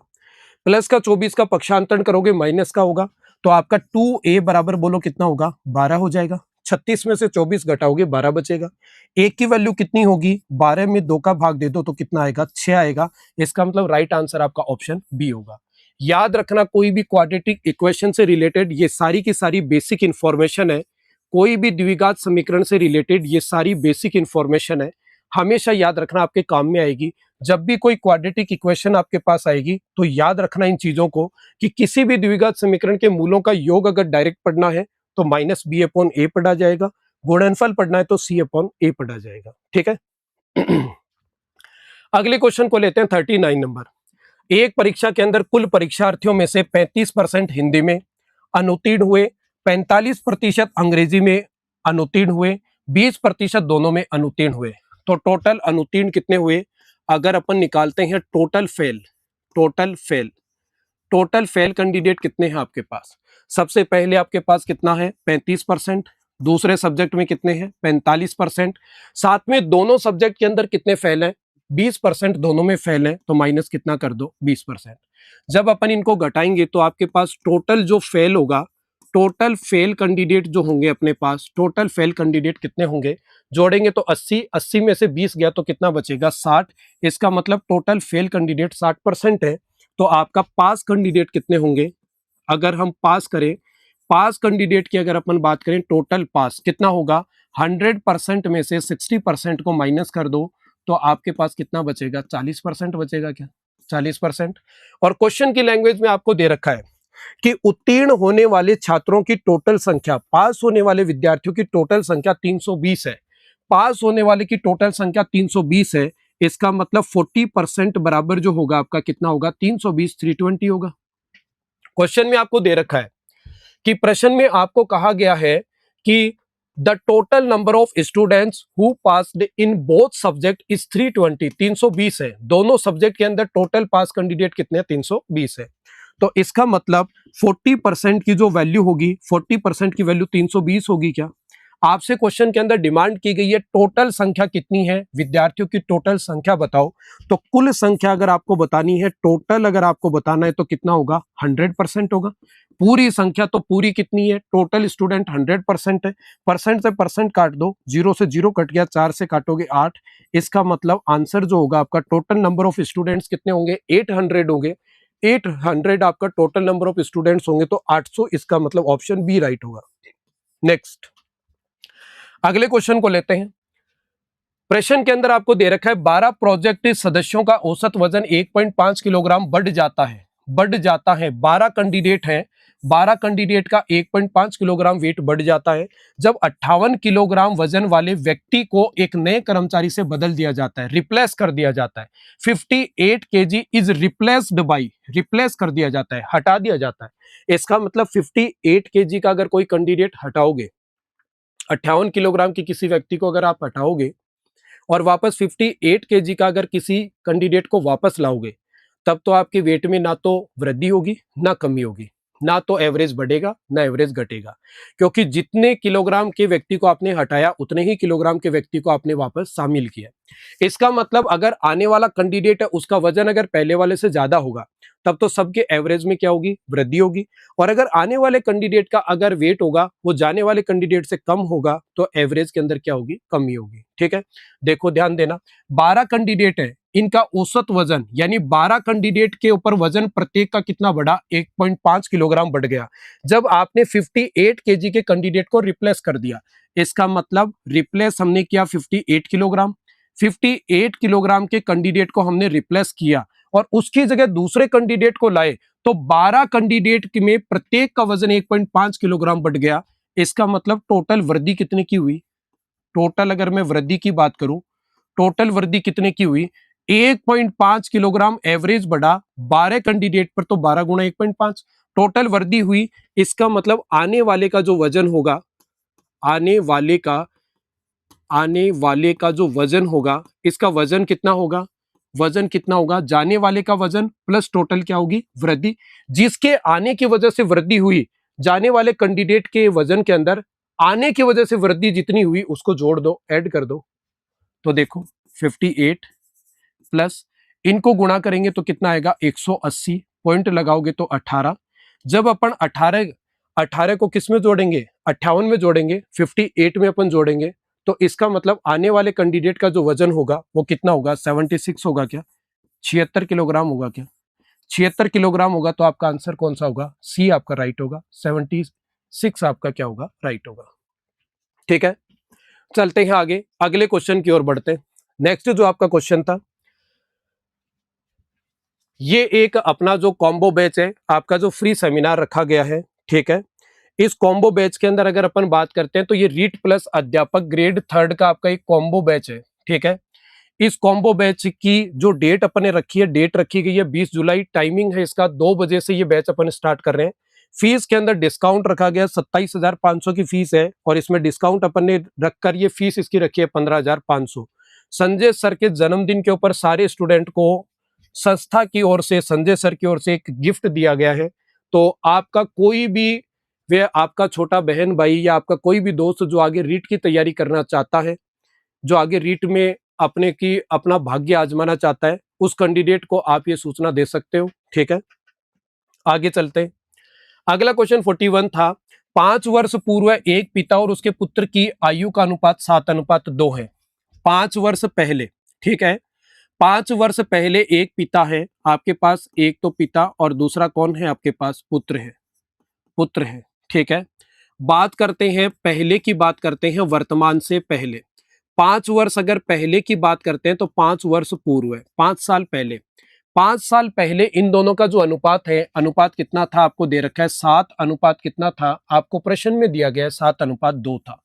प्लस का 24 का पक्षांतरण करोगे माइनस का होगा, तो आपका 2a बराबर बोलो कितना होगा, 12 हो जाएगा। 36 में से 24 घटाओगे 12 बचेगा। a की वैल्यू कितनी होगी, 12 में 2 का भाग दे दो तो कितना आएगा, 6 आएगा। इसका मतलब राइट आंसर आपका ऑप्शन बी होगा। याद रखना, कोई भी क्वाड्रेटिक इक्वेशन से रिलेटेड ये सारी की सारी बेसिक इंफॉर्मेशन है, कोई भी द्विघात समीकरण से रिलेटेड ये सारी बेसिक इंफॉर्मेशन है, हमेशा याद रखना, आपके काम में आएगी। जब भी कोई क्वाड्रेटिक इक्वेशन आपके पास आएगी तो याद रखना इन चीजों को कि किसी भी द्विघात समीकरण के मूलों का योग अगर डायरेक्ट पढ़ना है तो -B/A पढ़ा जाएगा, गुणनफल पढ़ना है तो C/A पढ़ा जाएगा। ठीक है अगले क्वेश्चन को लेते हैं 39 नंबर। एक परीक्षा के अंदर कुल परीक्षार्थियों में से 35% हिंदी में अनुत्तीर्ण हुए, 45% अंग्रेजी में अनुत्तीर्ण हुए, 20% दोनों में अनुत्तीर्ण हुए। तो टोटल अनुत्तीर्ण कितने हुए, अगर अपन निकालते हैं total fail, total fail candidate कितने हैं आपके पास। सबसे पहले आपके पास कितना है, 35%। दूसरे सब्जेक्ट में कितने हैं, 45%। साथ में दोनों सब्जेक्ट के अंदर कितने फेल हैं, 20% दोनों में फेल है, तो माइनस कितना कर दो, 20%। जब अपन इनको घटाएंगे तो आपके पास टोटल जो फेल होगा, टोटल फेल कैंडिडेट जो होंगे अपने पास, टोटल फेल कैंडिडेट कितने होंगे, जोड़ेंगे तो 80 में से 20 गया तो कितना बचेगा, 60। इसका मतलब टोटल फेल कैंडिडेट 60% है। तो आपका पास कैंडिडेट कितने होंगे, अगर हम पास करें पास कैंडिडेट की अगर अपन बात करें, टोटल पास कितना होगा, 100% में से 60% को माइनस कर दो तो आपके पास कितना बचेगा, 40% बचेगा क्या, 40%। और क्वेश्चन की लैंग्वेज में आपको दे रखा है कि उत्तीर्ण होने वाले छात्रों की टोटल संख्या, पास होने वाले विद्यार्थियों की टोटल संख्या 320 है, पास होने वाले की टोटल संख्या 320 है, इसका मतलब 40% बराबर जो होगा आपका कितना होगा, 320 320 होगा। क्वेश्चन में आपको दे रखा है कि प्रश्न में आपको कहा गया है कि the total number of students who passed in both subject is 320, 320 है, दोनों सब्जेक्ट के अंदर टोटल पास कैंडिडेट कितने हैं, 320 है। तो इसका मतलब 40% की जो वैल्यू होगी, 40% की वैल्यू 320 होगी क्या। आपसे क्वेश्चन के अंदर डिमांड की गई है टोटल संख्या कितनी है, विद्यार्थियों की टोटल संख्या बताओ। तो कुल संख्या अगर आपको बतानी है, टोटल अगर आपको बताना है तो कितना होगा, 100% होगा। पूरी संख्या तो पूरी कितनी है, टोटल स्टूडेंट 100% है, परसेंट से परसेंट काट दो, 0 से 0 कट गया, 4 से काटोगे 8, इसका मतलब आंसर जो होगा आपका, टोटल नंबर ऑफ स्टूडेंट्स कितने होंगे, 800 होंगे। 800 आपका टोटल नंबर ऑफ स्टूडेंट्स होंगे तो 800, इसका मतलब ऑप्शन बी राइट होगा। नेक्स्ट, अगले क्वेश्चन को लेते हैं। प्रश्न के अंदर आपको दे रखा है 12 प्रोजेक्ट सदस्यों का औसत वजन 1.5 किलोग्राम बढ़ जाता है, बढ़ जाता है। 12 कैंडिडेट हैं, 12 कैंडिडेट का 1.5 किलोग्राम वेट बढ़ जाता है जब 58 किलोग्राम वजन वाले व्यक्ति को एक नए कर्मचारी से बदल दिया जाता है, रिप्लेस कर दिया जाता है। 58 KG is replaced by, replace कर दिया जाता है, हटा दिया जाता है। इसका मतलब 58 केजी का अगर कोई कैंडिडेट हटाओगे, 58 किलोग्राम की किसी व्यक्ति को अगर आप हटाओगे और वापस 58 केजी का अगर किसी कैंडिडेट को वापस लाओगे, तब तो आपके वेट में ना तो वृद्धि होगी ना कमी होगी, ना तो एवरेज बढ़ेगा ना एवरेज घटेगा, क्योंकि जितने किलोग्राम के व्यक्ति को आपने हटाया उतने ही किलोग्राम के व्यक्ति को आपने वापस शामिल किया। इसका मतलब अगर आने वाला कैंडिडेट है उसका वजन अगर पहले वाले से ज्यादा होगा, तब तो सबके एवरेज में क्या होगी, वृद्धि होगी। और अगर आने वाले कैंडिडेट का अगर वेट होगा वो जाने वाले कैंडिडेट से कम होगा, तो एवरेज के अंदर क्या होगी, कमी होगी। ठीक है, देखो ध्यान देना, 12 कैंडिडेट है, इनका औसत वजन यानी 12 कैंडिडेट के ऊपर वजन प्रत्येक का कितना बढ़ा, 1.5 किलोग्राम बढ़ गया जब आपने 58 केजी के कैंडिडेट को रिप्लेस कर दिया। इसका मतलब रिप्लेस हमने किया 58 किलोग्राम, 58 किलोग्राम के कैंडिडेट को हमने रिप्लेस किया और उसकी जगह दूसरे कैंडिडेट को लाए, तो 12 कैंडिडेट में प्रत्येक का वजन 1.5 किलोग्राम बढ़ गया। इसका मतलब टोटल वृद्धि कितने की हुई, टोटल अगर मैं वृद्धि की बात करूं, टोटल वृद्धि कितने की हुई, 1.5 किलोग्राम एवरेज बढ़ा, 12 कैंडिडेट पर तो 12 गुणा 1.5 टोटल वृद्धि हुई। इसका मतलब आने वाले का जो वजन होगा, आने वाले का जो वजन होगा, इसका वजन कितना होगा, वजन कितना होगा, जाने वाले का वजन प्लस टोटल क्या होगी, वृद्धि। जिसके आने की वजह से वृद्धि हुई, जाने वाले कैंडिडेट के वजन के अंदर आने की वजह से वृद्धि जितनी हुई उसको जोड़ दो, ऐड कर दो। तो देखो 58 प्लस इनको गुणा करेंगे तो कितना आएगा, 180, पॉइंट लगाओगे तो 18। जब अपन 18 को किस में जोड़ेंगे, 58 में जोड़ेंगे, 58 में अपन जोड़ेंगे, तो इसका मतलब आने वाले कैंडिडेट का जो वजन होगा वो कितना होगा, 76 होगा क्या, 76 किलोग्राम होगा क्या, 76 किलोग्राम होगा। तो आपका आंसर कौन सा होगा, सी आपका राइट होगा, 76 आपका क्या होगा, राइट होगा। ठीक है, चलते हैं आगे, अगले क्वेश्चन की ओर बढ़ते हैं। नेक्स्ट जो आपका क्वेश्चन था, ये एक अपना जो कॉम्बो बैच है, आपका जो फ्री सेमिनार रखा गया है। ठीक है, इस कॉम्बो बैच के अंदर अगर अपन बात करते हैं तो ये रीट प्लस अध्यापक ग्रेड 3 का आपका एक कॉम्बो बैच है। ठीक है, इस कॉम्बो बैच की जो डेट अपन ने रखी है, डेट रखी गई है 20 जुलाई, टाइमिंग है इसका 2 बजे से ये बैच अपन स्टार्ट कर रहे हैं। फीस के अंदर डिस्काउंट रखा गया, 27,500 की फीस है और इसमें डिस्काउंट अपन ने रखकर ये फीस इसकी रखी है 15,500। संजय सर के जन्मदिन के ऊपर सारे स्टूडेंट को संस्था की ओर से, संजय सर की ओर से एक गिफ्ट दिया गया है। तो आपका कोई भी, वे आपका छोटा बहन भाई या आपका कोई भी दोस्त जो आगे रीट की तैयारी करना चाहता है, जो आगे रीट में अपना भाग्य आजमाना चाहता है, उस कैंडिडेट को आप ये सूचना दे सकते हो। ठीक है, आगे चलते हैं। अगला क्वेश्चन 41 था, 5 वर्ष पूर्व एक पिता और उसके पुत्र की आयु का अनुपात 7:2 है। 5 वर्ष पहले, ठीक है, 5 वर्ष पहले एक पिता है आपके पास, एक तो पिता और दूसरा कौन है आपके पास, पुत्र है, पुत्र है। ठीक है। बात करते हैं पहले की, बात करते हैं वर्तमान से पहले। 5 वर्ष अगर पहले की बात करते हैं तो 5 वर्ष पूर्व है, 5 साल पहले। 5 साल पहले इन दोनों का जो अनुपात है, अनुपात कितना था आपको दे रखा है 7 अनुपात कितना था आपको प्रश्न में दिया गया है 7:2 था।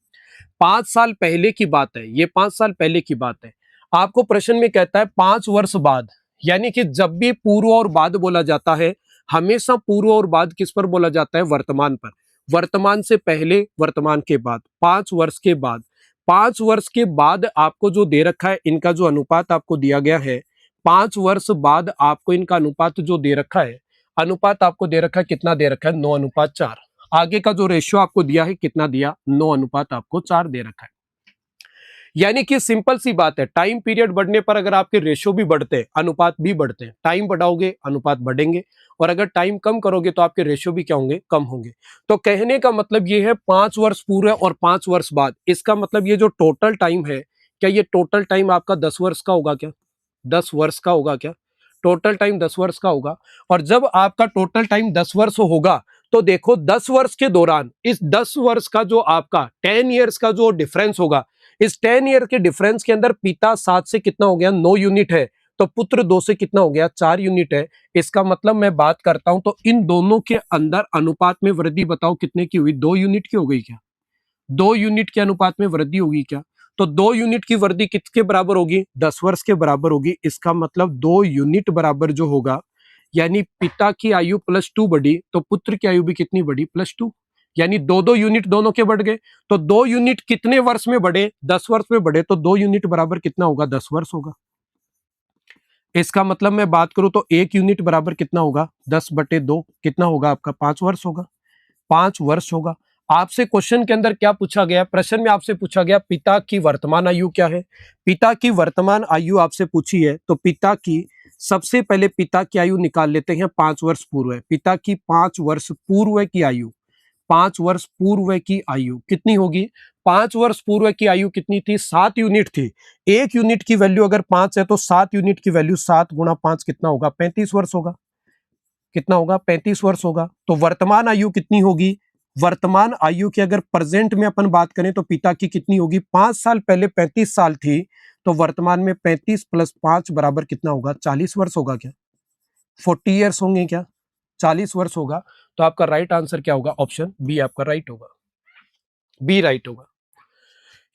5 साल पहले की बात है, ये 5 साल पहले की बात है। आपको प्रश्न में कहता है 5 वर्ष बाद, यानी कि जब भी पूर्व और बाद बोला जाता है, हमेशा पूर्व और बाद किस पर बोला जाता है? वर्तमान पर। वर्तमान से पहले, वर्तमान के बाद, 5 वर्ष के बाद। 5 वर्ष के बाद आपको जो दे रखा है, इनका जो अनुपात आपको दिया गया है, 5 वर्ष बाद आपको इनका अनुपात जो दे रखा है, अनुपात आपको दे रखा है, कितना दे रखा है? 9:4। आगे का जो रेशियो आपको दिया है कितना दिया? 9:4 दे रखा है। यानी कि सिंपल सी बात है, टाइम पीरियड बढ़ने पर अगर आपके रेशियो भी बढ़ते हैं, अनुपात भी बढ़ते हैं। टाइम बढ़ाओगे, अनुपात बढ़ेंगे, और अगर टाइम कम करोगे तो आपके रेशियो भी क्या होंगे? कम होंगे। तो कहने का मतलब ये है 5 वर्ष पूर्व और 5 वर्ष बाद। इसका मतलब ये जो टोटल टाइम है, क्या ये टोटल टाइम आपका 10 वर्ष का होगा क्या? 10 वर्ष का होगा क्या? टोटल टाइम 10 वर्ष का होगा। और जब आपका टोटल टाइम 10 वर्ष होगा, तो देखो 10 वर्ष के दौरान इस 10 वर्ष का जो आपका 10 ईयर्स का जो डिफरेंस होगा, इस 10 ईयर के डिफरेंस के अंदर पिता 7 से कितना हो गया? 9 यूनिट है, तो पुत्र 2 से कितना हो गया? 4 यूनिट है। इसका मतलब मैं बात करता हूं तो इन दोनों के अंदर अनुपात में वृद्धि बताओ कितने की हुई? 2 यूनिट की हो गई क्या? 2 यूनिट के अनुपात में वृद्धि होगी क्या? तो 2 यूनिट की वृद्धि किसके बराबर होगी? 10 वर्ष के बराबर होगी। इसका मतलब 2 यूनिट बराबर जो होगा, यानी पिता की आयु +2 बढ़ी, तो पुत्र की आयु भी कितनी बढ़ी? +2। यानी 2-2 यूनिट दोनों के बढ़ गए। तो 2 यूनिट कितने वर्ष में बढ़े? 10 वर्ष में बढ़े, तो 2 यूनिट बराबर कितना होगा? 10 वर्ष होगा। इसका मतलब मैं बात करूं तो 1 यूनिट बराबर कितना होगा? 10/2 कितना होगा आपका? 5 वर्ष होगा। 5 वर्ष होगा। आपसे क्वेश्चन के अंदर क्या पूछा गया? प्रश्न में आपसे पूछा गया पिता की वर्तमान आयु क्या है? पिता की वर्तमान आयु आपसे पूछी है, तो पिता की, सबसे पहले पिता की आयु निकाल लेते हैं। 5 वर्ष पूर्व है, पिता की 5 वर्ष पूर्व की आयु, 5 वर्ष पूर्व की आयु कितनी होगी? 5 वर्ष पूर्व की आयु कितनी थी? 7 यूनिट थी। 1 यूनिट की वैल्यू अगर 5 है, तो 7 यूनिट की वैल्यू 7 गुणा 5 कितना होगा? 35 वर्ष होगा। कितना होगा? 35 वर्ष होगा। तो वर्तमान आयु कितनी होगी? वर्तमान आयु की अगर प्रेजेंट में अपन बात करें तो पिता की कितनी होगी? 5 साल पहले 35 साल थी, तो वर्तमान में 35 + 5 बराबर कितना होगा? 40 वर्ष होगा क्या? 40 ईयर्स होंगे क्या? 40 वर्ष होगा। तो आपका राइट आंसर क्या होगा? ऑप्शन बी आपका राइट होगा। बी राइट होगा।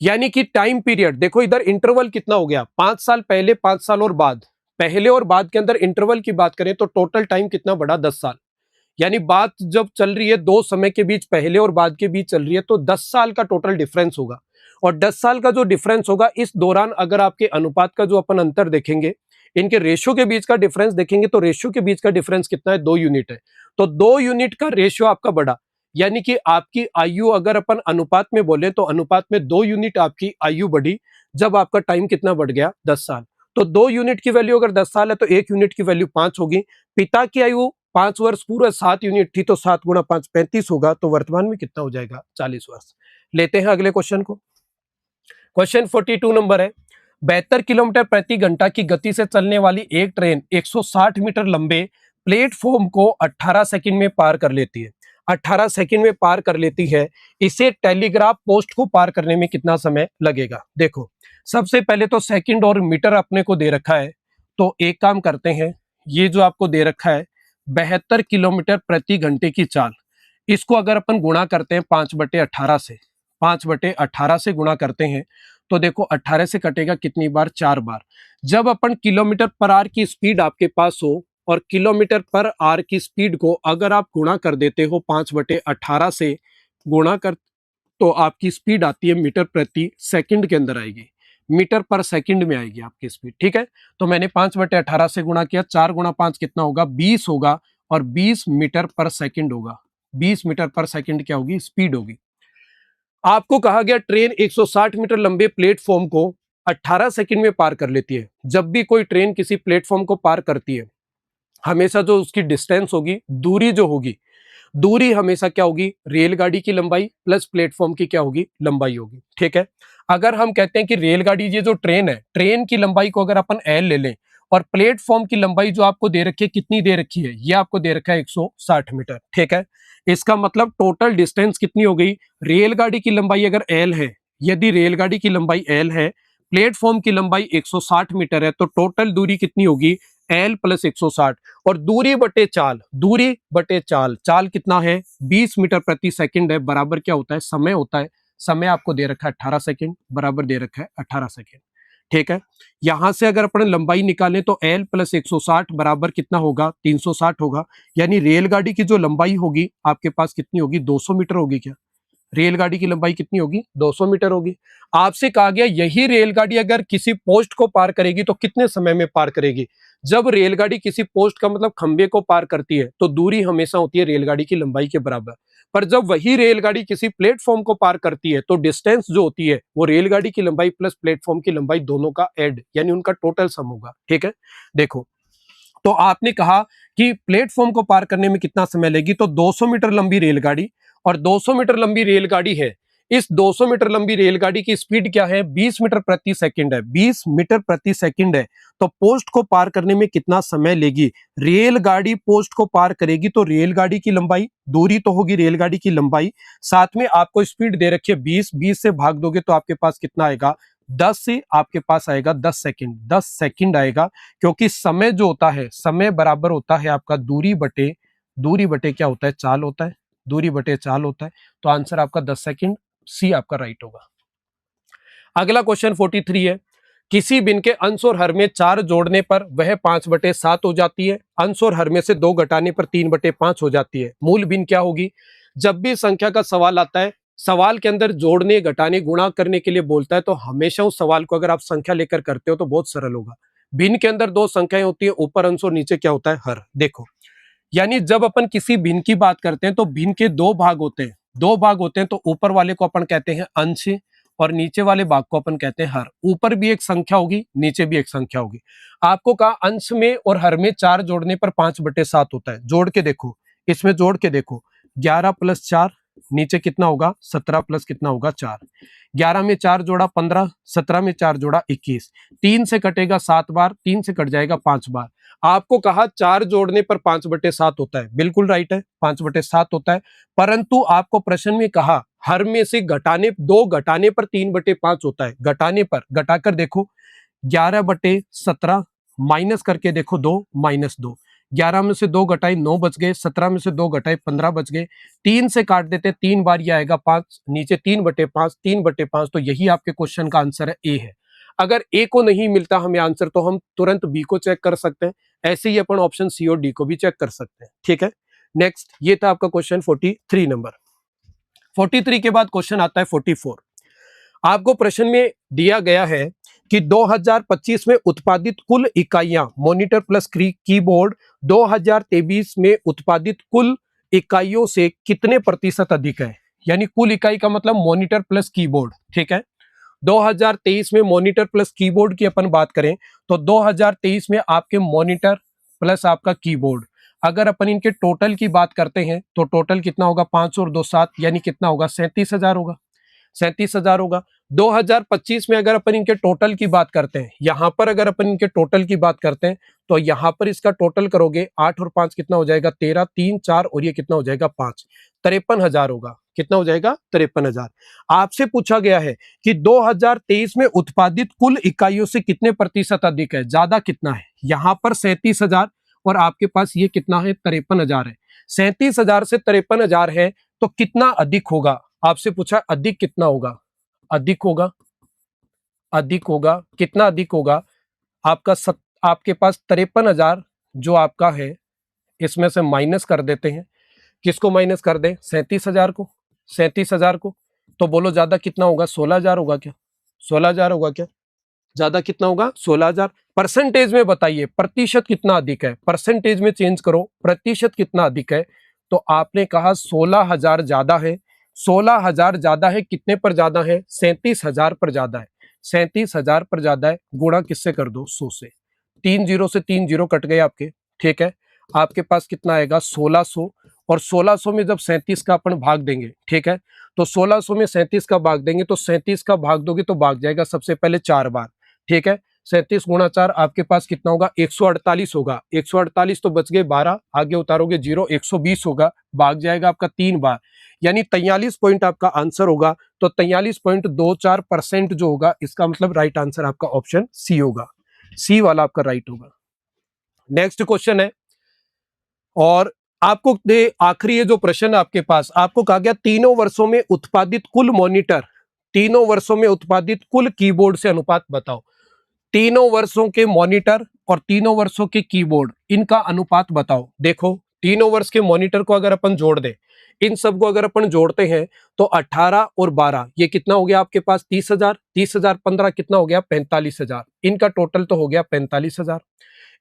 यानी कि टाइम पीरियड देखो, इधर इंटरवल कितना हो गया? 5 साल पहले, 5 साल और बाद। पहले और बाद के अंदर इंटरवल की बात करें तो टोटल टाइम कितना बढ़ा? 10 साल। यानी बात जब चल रही है दो समय के बीच, पहले और बाद के बीच चल रही है, तो 10 साल का टोटल डिफरेंस होगा। और 10 साल का जो डिफरेंस होगा, इस दौरान अगर आपके अनुपात का जो अपन अंतर देखेंगे, इनके रेशियो के बीच का डिफरेंस देखेंगे, तो रेशियो के बीच का डिफरेंस कितना है? 2 यूनिट है। तो 2 यूनिट का रेशियो आपका बढ़ा, यानी कि आपकी आयु अगर अपन अनुपात में बोले तो अनुपात में 2 यूनिट आपकी आयु बढ़ी, जब आपका टाइम कितना बढ़ गया? 10 साल। तो 2 यूनिट की वैल्यू अगर 10 साल है, तो 1 यूनिट की वैल्यू 5 होगी। पिता की आयु 5 वर्ष पूरा 7 यूनिट थी, तो 7 गुणा 5 35 होगा। तो वर्तमान में कितना हो जाएगा? 40 वर्ष। लेते हैं अगले क्वेश्चन को। क्वेश्चन 42 नंबर है, 72 किलोमीटर प्रति घंटा की गति से चलने वाली एक ट्रेन 160 मीटर लंबे प्लेटफॉर्म को 18 सेकंड में पार कर लेती है। 18 सेकंड में पार कर लेती है। इसे टेलीग्राफ पोस्ट को पार करने में कितना समय लगेगा? देखो, सबसे पहले तो सेकंड और मीटर अपने को दे रखा है, तो एक काम करते हैं, ये जो आपको दे रखा है 72 किलोमीटर प्रति घंटे की चाल, इसको अगर अपन गुणा करते हैं 5/18 से, 5/18 से गुणा करते हैं, तो देखो 18 से कटेगा कितनी बार? 4 बार। जब अपन किलोमीटर पर आवर की स्पीड आपके पास हो, और किलोमीटर पर आवर की स्पीड को अगर आप गुणा कर देते हो 5/18 से गुणा कर, तो आपकी स्पीड आती है मीटर प्रति सेकंड के अंदर आएगी, मीटर पर सेकंड में आएगी आपकी स्पीड। ठीक है, तो मैंने 5/18 से गुणा किया, 4 गुणा 5 कितना होगा? 20 होगा, और 20 मीटर पर सेकंड होगा। 20 मीटर पर सेकंड क्या होगी? स्पीड होगी। आपको कहा गया ट्रेन 160 मीटर लंबे प्लेटफॉर्म को 18 सेकंड में पार कर लेती है। जब भी कोई ट्रेन किसी प्लेटफॉर्म को पार करती है, हमेशा जो उसकी डिस्टेंस होगी, दूरी जो होगी, दूरी हमेशा क्या होगी? रेलगाड़ी की लंबाई प्लस प्लेटफॉर्म की क्या होगी? लंबाई होगी। ठीक है, अगर हम कहते हैं कि रेलगाड़ी, ये जो ट्रेन है, ट्रेन की लंबाई को अगर अपन एल ले लें, और प्लेटफॉर्म की लंबाई जो आपको दे रखी है कितनी दे रखी है, ये आपको दे रखा है 160 मीटर। ठीक है, इसका मतलब टोटल डिस्टेंस कितनी हो गई, रेलगाड़ी की लंबाई अगर एल है, यदि रेलगाड़ी की लंबाई एल है, प्लेटफॉर्म की लंबाई 160 मीटर है, तो टोटल दूरी कितनी होगी, एल प्लस 160, और दूरी बटे चाल, दूरी बटे चाल, चाल कितना है 20 मीटर प्रति सेकंड है, बराबर क्या होता है, समय होता है। समय आपको दे रखा है 18 सेकंड, बराबर दे रखा है 18 सेकंड। ठीक है, यहां से अगर अपन लंबाई निकालें तो एल प्लस 160 बराबर कितना होगा, 360 होगा। यानी रेलगाड़ी की जो लंबाई होगी आपके पास कितनी होगी, 200 मीटर होगी। क्या रेलगाड़ी की लंबाई कितनी होगी, 200 मीटर होगी। आपसे कहा गया यही रेलगाड़ी अगर किसी पोस्ट को पार करेगी तो कितने समय में पार करेगी। जब रेलगाड़ी किसी पोस्ट का मतलब खंबे को पार करती है तो दूरी हमेशा होती है रेलगाड़ी की लंबाई के बराबर, पर जब वही रेलगाड़ी किसी प्लेटफॉर्म को पार करती है तो डिस्टेंस जो होती है वो रेलगाड़ी की लंबाई प्लस प्लेटफॉर्म की लंबाई दोनों का एड, यानी उनका टोटल सम होगा। ठीक है, देखो तो आपने कहा कि प्लेटफॉर्म को पार करने में कितना समय लेगी, तो 200 मीटर लंबी रेलगाड़ी, और 200 मीटर लंबी रेलगाड़ी है, इस 200 मीटर लंबी रेलगाड़ी की स्पीड क्या है, 20 मीटर प्रति सेकंड है, 20 मीटर प्रति सेकंड है। तो पोस्ट को पार करने में कितना समय लेगी, रेलगाड़ी पोस्ट को पार करेगी तो रेलगाड़ी की लंबाई, दूरी तो होगी रेलगाड़ी की लंबाई, साथ में आपको स्पीड दे रखी है 20, 20 से भाग दोगे तो आपके पास कितना आएगा, 10 से आपके पास आएगा 10 सेकंड, 10 सेकंड आएगा। क्योंकि समय जो होता है, समय बराबर होता है आपका दूरी बटे क्या होता है, चाल होता है, दूरी बटे चाल होता है। तो आंसर आपका 10 सेकंड, सी आपका राइट होगा। अगला क्वेश्चन 43 है, किसी भिन्न के अंश और हर में 4 जोड़ने पर वह 5/7 हो जाती है, अंश और हर में से 2 घटाने पर 3/5 हो जाती है। मूल भिन्न क्या होगी। जब भी संख्या का सवाल आता है, सवाल के अंदर जोड़ने, घटाने, गुणा करने के लिए बोलता है, तो हमेशा उस सवाल को अगर आप संख्या लेकर करते हो तो बहुत सरल होगा। भिन्न के अंदर 2 संख्याएं होती है, ऊपर अंश और नीचे क्या होता है, हर। देखो, यानी जब अपन किसी भिन्न की बात करते हैं तो भिन्न के 2 भाग होते हैं, 2 भाग होते हैं। तो ऊपर वाले को अपन कहते हैं अंश और नीचे वाले भाग को अपन कहते हैं हर। ऊपर भी एक संख्या होगी, नीचे भी एक संख्या होगी। आपको कहा अंश में और हर में 4 जोड़ने पर 5/7 होता है। जोड़ के देखो, इसमें जोड़ के देखो, 11 + 4, नीचे कितना होगा, 17 प्लस कितना होगा, 4। 11 में 4 जोड़ा 15, 17 में 4 जोड़ा 21। 3 से कटेगा 7 बार, 3 से कट जाएगा 5 बार। आपको कहा 4 जोड़ने पर 5/7 होता है, बिल्कुल राइट है, 5/7 होता है। परंतु आपको प्रश्न में कहा हर में से घटाने, 2 घटाने पर 3/5 होता है। घटाने पर, घटाकर देखो, 11/17 माइनस करके देखो 2 -2, 11 में से 2 घटाए 9 बच गए, 17 में से 2 घटाए 15 बच गए। 3 से काट देते 3 बार, ये आएगा 5, नीचे 3/5, 3/5। तो यही आपके क्वेश्चन का आंसर है, ए है। अगर ए को नहीं मिलता हमें आंसर तो हम तुरंत बी को चेक कर सकते हैं, ऐसे ही अपन ऑप्शन सी और डी को भी चेक कर सकते हैं। ठीक है, नेक्स्ट, ये था आपका क्वेश्चन 43 नंबर। 43 के बाद क्वेश्चन आता है 44। आपको प्रश्न में दिया गया है कि 2025 में उत्पादित कुल इकाइयां मॉनिटर प्लस कीबोर्ड 2023 में उत्पादित कुल इकाइयों से कितने प्रतिशत अधिक है। यानी कुल इकाई का मतलब मॉनिटर प्लस कीबोर्ड। ठीक है, 2023 में मॉनिटर प्लस कीबोर्ड की अपन बात करें तो 2023 में आपके मॉनिटर प्लस आपका कीबोर्ड, अगर अपन इनके टोटल की बात करते हैं तो टोटल कितना होगा, 5 और 2 7, यानी कितना होगा, 37,000 होगा, 37,000 होगा। 2025 में अगर अपन इनके टोटल की बात करते हैं, यहां पर अगर अपन इनके टोटल की बात करते हैं तो यहां पर इसका टोटल करोगे, 8 और 5 कितना हो जाएगा, 13, 3 4 और ये कितना हो जाएगा 5, 53,000 होगा। कितना हो जाएगा, 53,000। आपसे पूछा गया है कि 2023 में उत्पादित कुल इकाइयों से कितने प्रतिशत अधिक है, ज्यादा कितना है। यहां पर 37,000 और आपके पास ये कितना है, 53,000 है। 37,000 से 53,000 है तो कितना अधिक होगा, आपसे पूछा अधिक कितना होगा, अधिक होगा, अधिक होगा, कितना अधिक होगा आपका आपके पास 53,000 जो आपका है, इसमें से माइनस कर देते हैं। किसको माइनस कर दे, 37,000 को, 37,000 को। तो बोलो ज्यादा कितना होगा, 16,000 होगा क्या, 16,000 होगा क्या, ज्यादा कितना होगा, 16,000। परसेंटेज में बताइए प्रतिशत कितना अधिक है, परसेंटेज में चेंज करो, प्रतिशत कितना अधिक है। तो आपने कहा 16,000 ज्यादा है, 16,000 ज्यादा है, कितने पर ज्यादा है, 37,000 पर ज्यादा है, 37,000 पर ज्यादा है। गुणा किससे कर दो, 100 से, 3 जीरो से 3 जीरो कट गए आपके। ठीक है, आपके पास कितना आएगा, 1600, और 1600 में जब 37 का अपन भाग देंगे, ठीक है, तो 1600 में 37 का भाग देंगे तो 37 का भाग दोगे तो भाग जाएगा सबसे पहले 4 बार। ठीक है, 37 गुणा 4 आपके पास कितना होगा, 148 होगा। 148 तो बच गए 12, आगे उतारोगे 0, 120 होगा, भाग जाएगा आपका 3 बार, यानी 43 पॉइंट आपका आंसर होगा। तो 43.24% जो होगा, इसका मतलब राइट आंसर आपका ऑप्शन सी होगा, सी वाला आपका राइट होगा। नेक्स्ट क्वेश्चन है, और आपको दे आखिरी ये जो प्रश्न है आपके पास, आपको कहा गया तीनों वर्षों में उत्पादित कुल मॉनिटर, तीनों वर्षों में उत्पादित कुल कीबोर्ड से अनुपात बताओ। तीनों वर्षों के मॉनिटर और तीनों वर्षों के कीबोर्ड, इनका अनुपात बताओ। देखो, तीनों वर्ष के मॉनिटर को अगर अपन जोड़ दें, इन सब को अगर अपन जोड़ते हैं तो 18 और 12 ये कितना हो गया आपके पास, 30,000, 30,000 15 कितना हो गया, 45,000। इनका टोटल तो हो गया 45,000।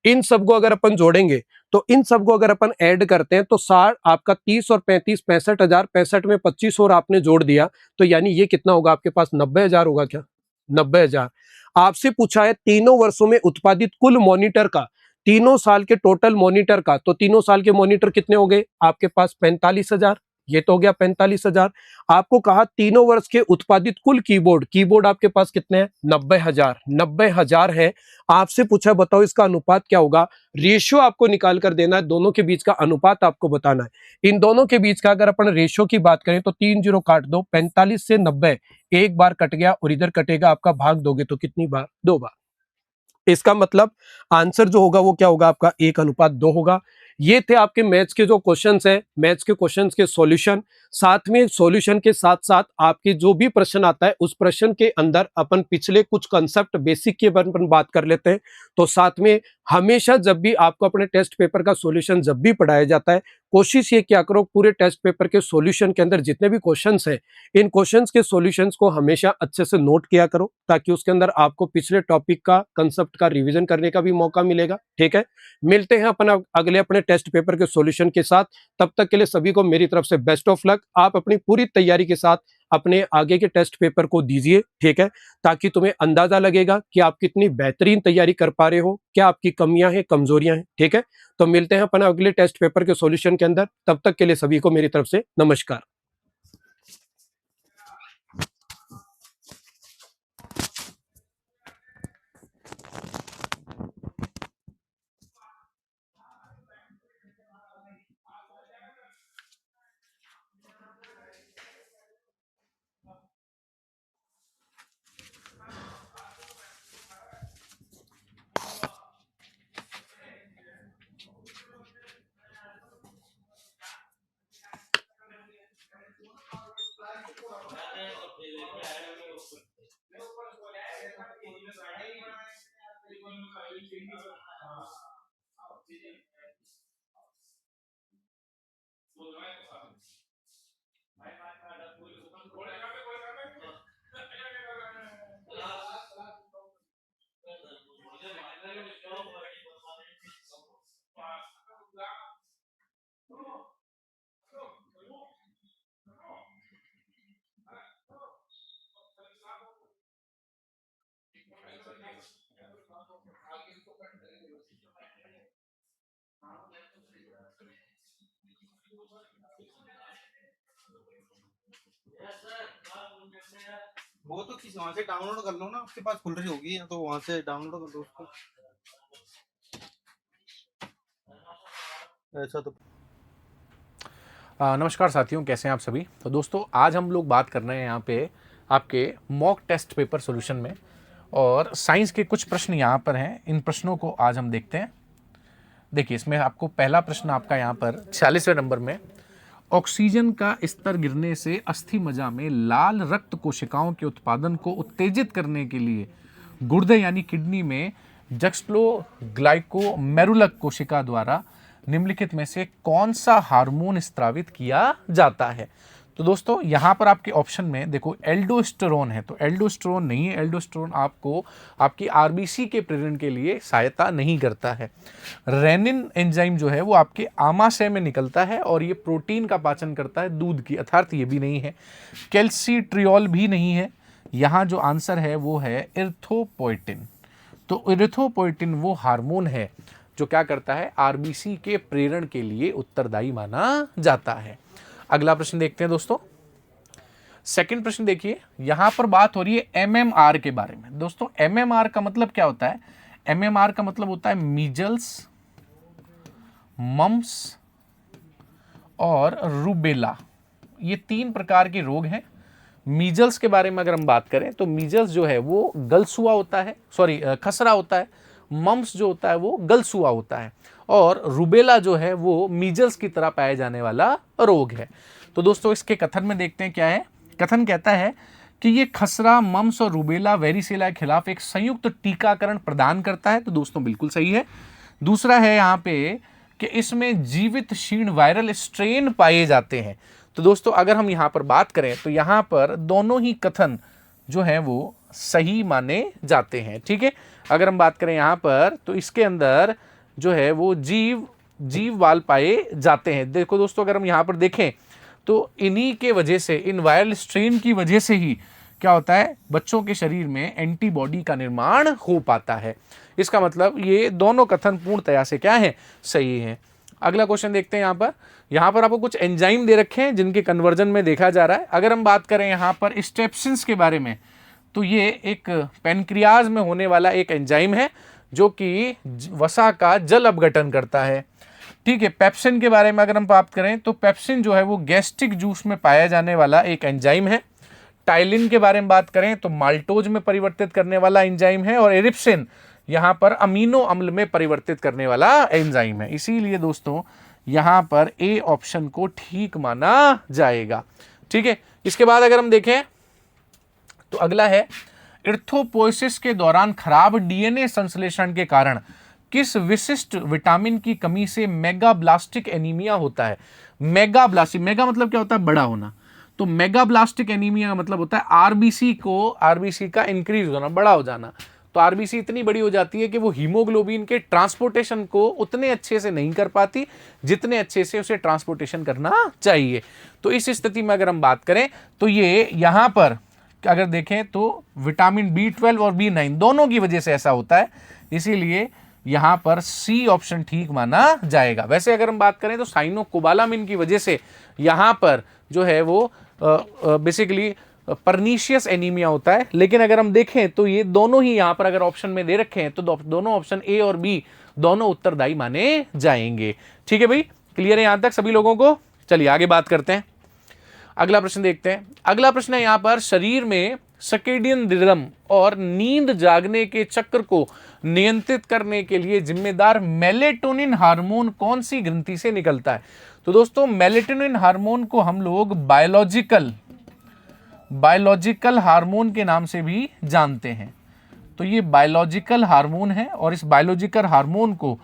इन सबको अगर अपन जोड़ेंगे, तो इन सबको अगर अपन ऐड करते हैं तो 60 आपका 30 और 35 65,000, 65 में 25 और आपने जोड़ दिया, तो यानी ये कितना होगा आपके पास, 90,000 होगा क्या, 90,000। आपसे पूछा है तीनों वर्षों में उत्पादित कुल मॉनिटर का, तीनों साल के टोटल मॉनिटर का, तो तीनों साल के मॉनिटर कितने हो गए आपके पास, 45,000, ये तो हो गया 45,000। आपको कहा तीनों वर्ष के उत्पादित कुल कीबोर्ड, कीबोर्ड आपके पास कितने हैं, 90,000, 90,000 है। आपसे पूछा बताओ इसका अनुपात क्या होगा, रेशियो आपको निकाल कर देना है, दोनों के बीच का अनुपात आपको बताना है। इन दोनों के बीच का अगर अपन रेशियो की बात करें तो 3 जीरो काट दो, 45 से 90 एक बार कट गया, और इधर कटेगा आपका, भाग दोगे तो कितनी बार, 2 बार। इसका मतलब आंसर जो होगा वो क्या होगा आपका, 1:2 होगा। ये थे आपके मैथ्स के जो क्वेश्चंस हैं, मैथ्स के क्वेश्चंस के सॉल्यूशन। साथ में सॉल्यूशन के साथ साथ आपके जो भी प्रश्न आता है, उस प्रश्न के अंदर अपन पिछले कुछ कंसेप्ट बेसिक के बारे में बात कर लेते हैं। तो साथ में हमेशा जब भी आपको अपने टेस्ट पेपर का सॉल्यूशन जब भी पढ़ाया जाता है, कोशिश ये क्या करो, पूरे टेस्ट पेपर के सॉल्यूशन के अंदर जितने भी क्वेश्चंस हैं, इन क्वेश्चंस के सॉल्यूशंस को हमेशा अच्छे से नोट किया करो, ताकि उसके अंदर आपको पिछले टॉपिक का कंसेप्ट का रिवीजन करने का भी मौका मिलेगा। ठीक है, मिलते हैं अपन अगले अपने टेस्ट पेपर के सॉल्यूशन के साथ। तब तक के लिए सभी को मेरी तरफ से बेस्ट ऑफ लक। आप अपनी पूरी तैयारी के साथ अपने आगे के टेस्ट पेपर को दीजिए, ठीक है, ताकि तुम्हें अंदाजा लगेगा कि आप कितनी बेहतरीन तैयारी कर पा रहे हो, क्या आपकी कमियां हैं, कमजोरियां हैं। ठीक है, तो मिलते हैं अपन अगले टेस्ट पेपर के सॉल्यूशन के अंदर। तब तक के लिए सभी को मेरी तरफ से नमस्कार। वो तो किसी वहां से डाउनलोड कर लो ना, आपके पास खुल रही होगी, या तो वहां से डाउनलोड कर लो उसको, ऐसा तो। नमस्कार साथियों, कैसे हैं आप सभी। तो दोस्तों, आज हम लोग बात कर रहे हैं यहाँ पे आपके मॉक टेस्ट पेपर सॉल्यूशन में, और साइंस के कुछ प्रश्न यहाँ पर हैं। इन प्रश्नों को आज हम देखते हैं। देखिए, इसमें आपको पहला प्रश्न आपका यहाँ पर 46वें नंबर में, ऑक्सीजन का स्तर गिरने से अस्थि मज्जा में लाल रक्त कोशिकाओं के उत्पादन को उत्तेजित करने के लिए गुर्दे यानी किडनी में जक्सप्लोग्लाइकोमेरुलक कोशिका द्वारा निम्नलिखित में से कौन सा हार्मोन स्त्रावित किया जाता है। तो दोस्तों, यहाँ पर आपके ऑप्शन में देखो एल्डोस्टेरोन है, तो एल्डोस्टेरोन नहीं है। एल्डोस्टेरोन आपको आपकी आरबीसी के प्रेरण के लिए सहायता नहीं करता है। रेनिन एंजाइम जो है वो आपके आमाशय में निकलता है और ये प्रोटीन का पाचन करता है दूध की, अर्थात ये भी नहीं है। कैल्सिट्रियोल भी नहीं है। यहाँ जो आंसर है वो है इरिथ्रोपोइटिन। तो इरिथ्रोपोइटिन वो हार्मोन है जो क्या करता है, आरबीसी के प्रेरण के लिए उत्तरदायी माना जाता है। अगला प्रश्न देखते हैं दोस्तों। सेकंड प्रश्न देखिए, यहां पर बात हो रही है एमएमआर के बारे में। दोस्तों एमएमआर का मतलब क्या होता है? एमएमआर का मतलब होता है मीजल्स, मम्स और रूबेला। ये 3 प्रकार के रोग हैं। मीजल्स के बारे में अगर हम बात करें तो मीजल्स जो है वो गलसुआ होता है, सॉरी खसरा होता है। मम्स जो होता है वो गलसुआ होता है, और रूबेला जो है वो मीजल्स की तरह पाया जाने वाला रोग है। तो दोस्तों इसके कथन में देखते हैं क्या है। कथन कहता है कि ये खसरा, मम्स और रूबेला वेरिसेला के खिलाफ एक संयुक्त टीकाकरण प्रदान करता है। तो दोस्तों बिल्कुल सही है। दूसरा है यहाँ पे कि इसमें जीवित क्षीण वायरल स्ट्रेन पाए जाते हैं। तो दोस्तों अगर हम यहाँ पर बात करें तो यहाँ पर दोनों ही कथन जो है वो सही माने जाते हैं। ठीक है, अगर हम बात करें यहाँ पर तो इसके अंदर जो है वो जीव वाल पाए जाते हैं। देखो दोस्तों अगर हम यहाँ पर देखें तो इन्हीं के वजह से, इन वायरल स्ट्रेन की वजह से ही क्या होता है, बच्चों के शरीर में एंटीबॉडी का निर्माण हो पाता है। इसका मतलब ये दोनों कथन पूर्णतया से क्या है, सही है। अगला क्वेश्चन देखते हैं। यहाँ पर आपको कुछ एंजाइम दे रखे हैं जिनके कन्वर्जन में देखा जा रहा है। अगर हम बात करें यहाँ पर स्टेप्सिन्स के बारे में तो ये एक पैनक्रियाज में होने वाला एक एंजाइम है जो कि वसा का जल अपघटन करता है। ठीक है, पेप्सिन के बारे में अगर हम बात करें तो पेप्सिन जो है वो गैस्ट्रिक जूस में पाया जाने वाला एक एंजाइम है। टाइलिन के बारे में बात करें तो माल्टोज में परिवर्तित करने वाला एंजाइम है, और एरिप्सिन यहाँ पर अमीनो अम्ल में परिवर्तित करने वाला एंजाइम है। इसीलिए दोस्तों यहाँ पर ए ऑप्शन को ठीक माना जाएगा। ठीक है, इसके बाद अगर हम देखें तो अगला है, इर्थोपोइसिस के दौरान खराब डीएनए संश्लेषण के कारण किस विशिष्ट विटामिन की कमी से मेगाब्लास्टिक एनीमिया होता है? मेगाब्लास्टिक, मेगा मतलब क्या होता है, बड़ा होना। तो मेगाब्लास्टिक एनीमिया का मतलब होता है आरबीसी का इंक्रीज होना, बड़ा हो जाना। तो आरबीसी इतनी बड़ी हो जाती है कि वो हीमोग्लोबिन के ट्रांसपोर्टेशन को उतने अच्छे से नहीं कर पाती जितने अच्छे से उसे ट्रांसपोर्टेशन करना चाहिए। तो इस स्थिति में अगर हम बात करें तो ये यहाँ पर अगर देखें तो विटामिन B12 और B9 दोनों की वजह से ऐसा होता है। इसीलिए यहाँ पर सी ऑप्शन ठीक माना जाएगा। वैसे अगर हम बात करें तो साइनोकोबालामिन की वजह से यहाँ पर जो है वो बेसिकली परनीशियस एनीमिया होता है। लेकिन अगर हम देखें तो ये दोनों ही यहाँ पर अगर ऑप्शन में दे रखे हैं तो दोनों ऑप्शन ए और बी दोनों उत्तरदायी माने जाएंगे। ठीक है भाई, क्लियर है यहाँ तक सभी लोगों को? चलिए आगे बात करते हैं। अगला प्रश्न देखते हैं। अगला प्रश्न है यहाँ पर, शरीर में सर्केडियन रिदम और नींद जागने के चक्र को नियंत्रित करने के लिए जिम्मेदार मेलेटोनिन हार्मोन कौन सी ग्रंथि से निकलता है? तो दोस्तों मेलेटोनिन हार्मोन को हम लोग बायोलॉजिकल हार्मोन के नाम से भी जानते हैं। तो ये बायोलॉजिकल हार्मोन है, और इस बायोलॉजिकल हार्मोन को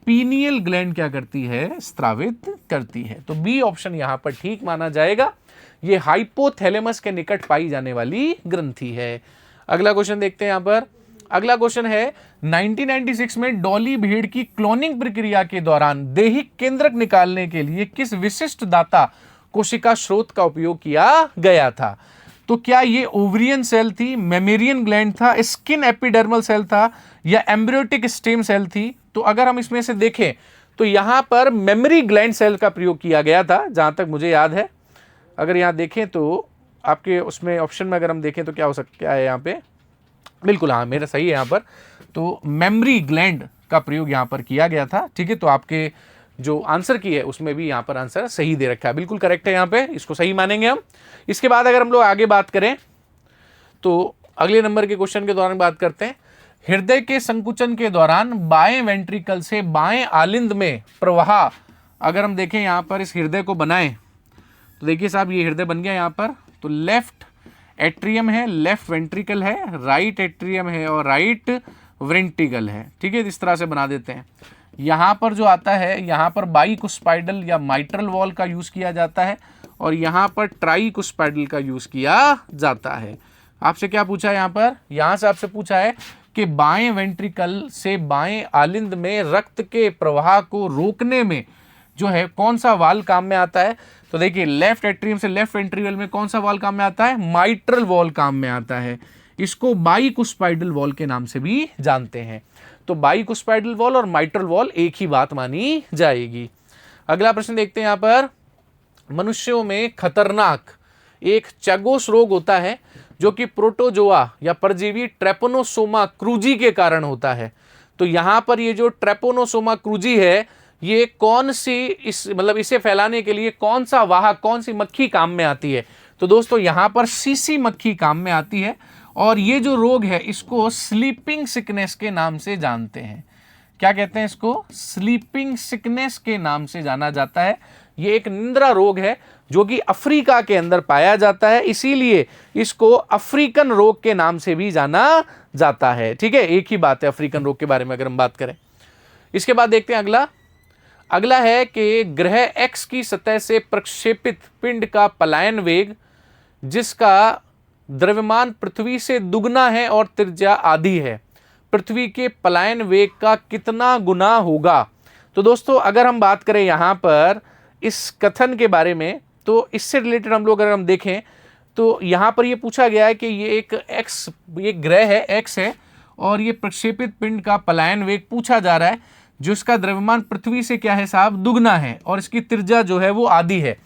पीनियल ग्लैंड क्या करती है, स्त्रावित करती है। तो बी ऑप्शन यहां पर ठीक माना जाएगा। ये हाइपोथैलेमस के निकट पाई जाने वाली ग्रंथि है। अगला क्वेश्चन देखते हैं। यहां पर अगला क्वेश्चन है, 1996 में डॉली भेड़ की क्लोनिंग प्रक्रिया के दौरान दैहिक केंद्रक निकालने के लिए किस विशिष्ट दाता कोशिका स्रोत का उपयोग किया गया था? तो क्या ये ओवरियन सेल थी, मेमेरियन ग्लैंड था, स्किन एपिडर्मल सेल था, या एम्ब्रियोटिक स्टेम सेल थी? तो अगर हम इसमें से देखें तो यहां पर मेमरी ग्लैंड सेल का प्रयोग किया गया था, जहां तक मुझे याद है। अगर यहां देखें तो आपके उसमें ऑप्शन में अगर हम देखें तो क्या हो सकता है, यहां पे बिल्कुल हाँ मेरा सही है यहाँ पर। तो मेमरी ग्लैंड का प्रयोग यहाँ पर किया गया था। ठीक है, तो आपके जो आंसर की है उसमें भी यहाँ पर आंसर सही दे रखा है, बिल्कुल करेक्ट है यहाँ पे, इसको सही मानेंगे हम। इसके बाद अगर हम लोग आगे बात करें तो अगले नंबर के क्वेश्चन के दौरान बात करते हैं, हृदय के संकुचन के दौरान बाएं वेंट्रिकल से बाएं आलिंद में प्रवाह, अगर हम देखें यहाँ पर इस हृदय को बनाएं तो देखिए साहब ये हृदय बन गया यहाँ पर। तो लेफ्ट एट्रियम है, लेफ्ट वेंट्रिकल है, राइट एट्रियम है और राइट वेंट्रिकल है। ठीक है, इस तरह से बना देते हैं। यहाँ पर जो आता है, यहाँ पर बाइकुस्पाइडल या माइट्रल वॉल का यूज़ किया जाता है, और यहाँ पर ट्राइकुस्पाइडल का यूज़ किया जाता है। आपसे क्या पूछा है यहाँ पर? यहाँ से आपसे पूछा है कि बाएं वेंट्रिकल से बाएं आलिंद में रक्त के प्रवाह को रोकने में जो है कौन सा वाल्व काम में आता है? तो देखिए लेफ्ट एट्रियम से लेफ्ट वेंट्रिकल में कौन सा वाल्व काम में आता है? माइट्रल वॉल काम में आता है। इसको बाइकुस्पाइडल वॉल के नाम से भी जानते हैं। तो बाइकुस्पाइडल वॉल और माइट्रल वॉल एक ही बात मानी जाएगी। अगला प्रश्न देखते हैं यहाँ पर, मनुष्यों में खतरनाक एक चैगोस रोग होता है जो कि प्रोटोजोआ या परजीवी ट्रेपोनोसोमा क्रूजी के कारण होता है। तो यहां पर ये जो ट्रेपोनोसोमा क्रूजी है, ये कौन सी इसे फैलाने के लिए कौन सा वाहक, कौन सी मक्खी काम में आती है? तो दोस्तों यहां पर सीसी मक्खी काम में आती है और ये जो रोग है इसको स्लीपिंग सिकनेस के नाम से जानते हैं। क्या कहते हैं इसको? स्लीपिंग सिकनेस के नाम से जाना जाता है। ये एक निंद्रा रोग है जो कि अफ्रीका के अंदर पाया जाता है, इसीलिए इसको अफ्रीकन रोग के नाम से भी जाना जाता है। ठीक है, एक ही बात है अफ्रीकन रोग के बारे में अगर हम बात करें। इसके बाद देखते हैं अगला है कि ग्रह एक्स की सतह से प्रक्षेपित पिंड का पलायन वेग जिसका द्रव्यमान पृथ्वी से दुगना है और त्रिज्या आधी है, पृथ्वी के पलायन वेग का कितना गुना होगा? तो दोस्तों अगर हम बात करें यहां पर इस कथन के बारे में, तो इससे रिलेटेड हम लोग अगर हम देखें तो यहां पर ये पूछा गया है कि ये ग्रह है एक्स है और ये प्रक्षेपित पिंड का पलायन वेग पूछा जा रहा है जो इसका द्रव्यमान पृथ्वी से क्या है साहब? दुगना है और इसकी त्रिज्या जो है वो आधी है।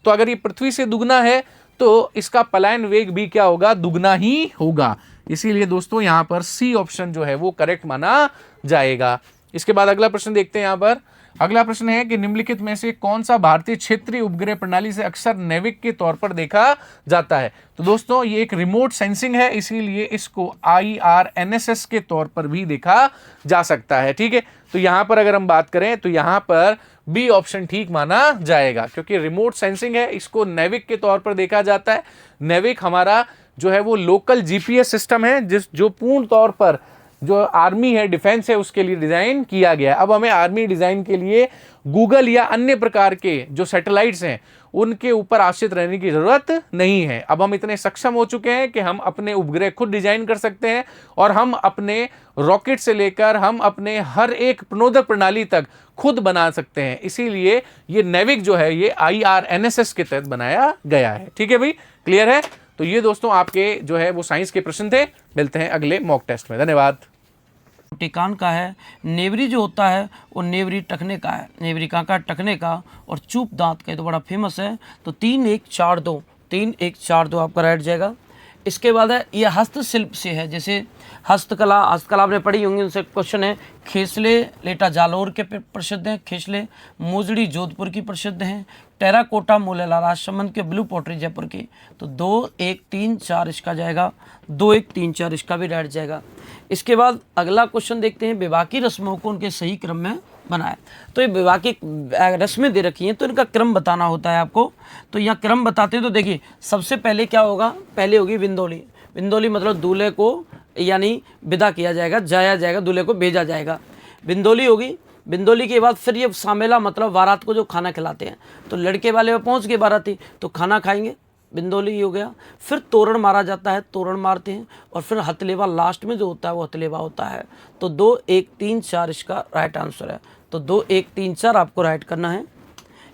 तो अगर ये पृथ्वी से दुगना है तो इसका पलायन वेग भी क्या होगा? दुगना ही होगा। इसीलिए दोस्तों यहां पर सी ऑप्शन जो है वो करेक्ट माना जाएगा। इसके बाद अगला प्रश्न देखते हैं। यहां पर अगला प्रश्न है कि निम्नलिखित में से कौन सा भारतीय क्षेत्रीय उपग्रह प्रणाली से अक्सर नेविक के तौर पर देखा जाता है? तो दोस्तों ये एक रिमोट सेंसिंग है, इसीलिए इसको IRNSS के तौर पर भी देखा जा सकता है। ठीक है, तो यहां पर अगर हम बात करें तो यहां पर बी ऑप्शन ठीक माना जाएगा क्योंकि रिमोट सेंसिंग है, इसको नेविक के तौर पर देखा जाता है। नेविक हमारा जो है वो लोकल GPS सिस्टम है जो पूर्ण तौर पर जो आर्मी है, डिफेंस है, उसके लिए डिजाइन किया गया है। अब हमें आर्मी डिजाइन के लिए गूगल या अन्य प्रकार के जो सैटेलाइट्स हैं उनके ऊपर आश्रित रहने की जरूरत नहीं है। अब हम इतने सक्षम हो चुके हैं कि हम अपने उपग्रह खुद डिजाइन कर सकते हैं और हम अपने रॉकेट से लेकर हम अपने हर एक प्रणोदक प्रणाली तक खुद बना सकते हैं। इसीलिए ये नेविक जो है ये IRNSS के तहत बनाया गया है। ठीक है भाई, क्लियर है? तो ये दोस्तों आपके जो है वो साइंस के प्रश्न थे। मिलते हैं अगले मॉक टेस्ट में। धन्यवाद। टिकान का है, नेवरी जो होता है वो नेवरी टखने का है, नेवरी कांका टखने का, और चूप दांत का, तो बड़ा फेमस है। तो 3 1 4 2 3 1 4 2 आपका राइट जाएगा। इसके बाद है ये हस्तशिल्प से है, जैसे हस्तकला आपने पढ़ी होंगी, उनसे क्वेश्चन है। खेसले लेटा जालौर के प्रसिद्ध हैं, खेसले। मोजड़ी जोधपुर की प्रसिद्ध हैं। टेराकोटा मोलेला राजसमंद के, ब्लू पॉटरी जयपुर की। तो 2 1 3 4 इसका जाएगा, 2 1 3 4 इसका भी राइट जाएगा। इसके बाद अगला क्वेश्चन देखते हैं, विवाह की रस्मों को उनके सही क्रम में बनाए। तो ये विवाह की रस्में दे रखी हैं तो इनका क्रम बताना होता है आपको। तो यहाँ क्रम बताते हैं तो देखिए सबसे पहले क्या होगा, पहले होगी विंदोली। विंदोली मतलब दूल्हे को यानी विदा किया जाएगा, जाया जाएगा, दूल्हे को भेजा जाएगा, विंदोली होगी। विंदोली के बाद फिर ये सामेला मतलब बारात को जो खाना खिलाते हैं, तो लड़के वाले में पहुँच गए बाराती तो खाना खाएंगे, बिंदोली हो गया। फिर तोरण मारा जाता है, तोरण मारते हैं, और फिर हथलेवा लास्ट में जो होता है वो हथलेवा होता है। तो 2 1 3 4 इसका राइट आंसर है। तो 2 1 3 4 आपको राइट करना है।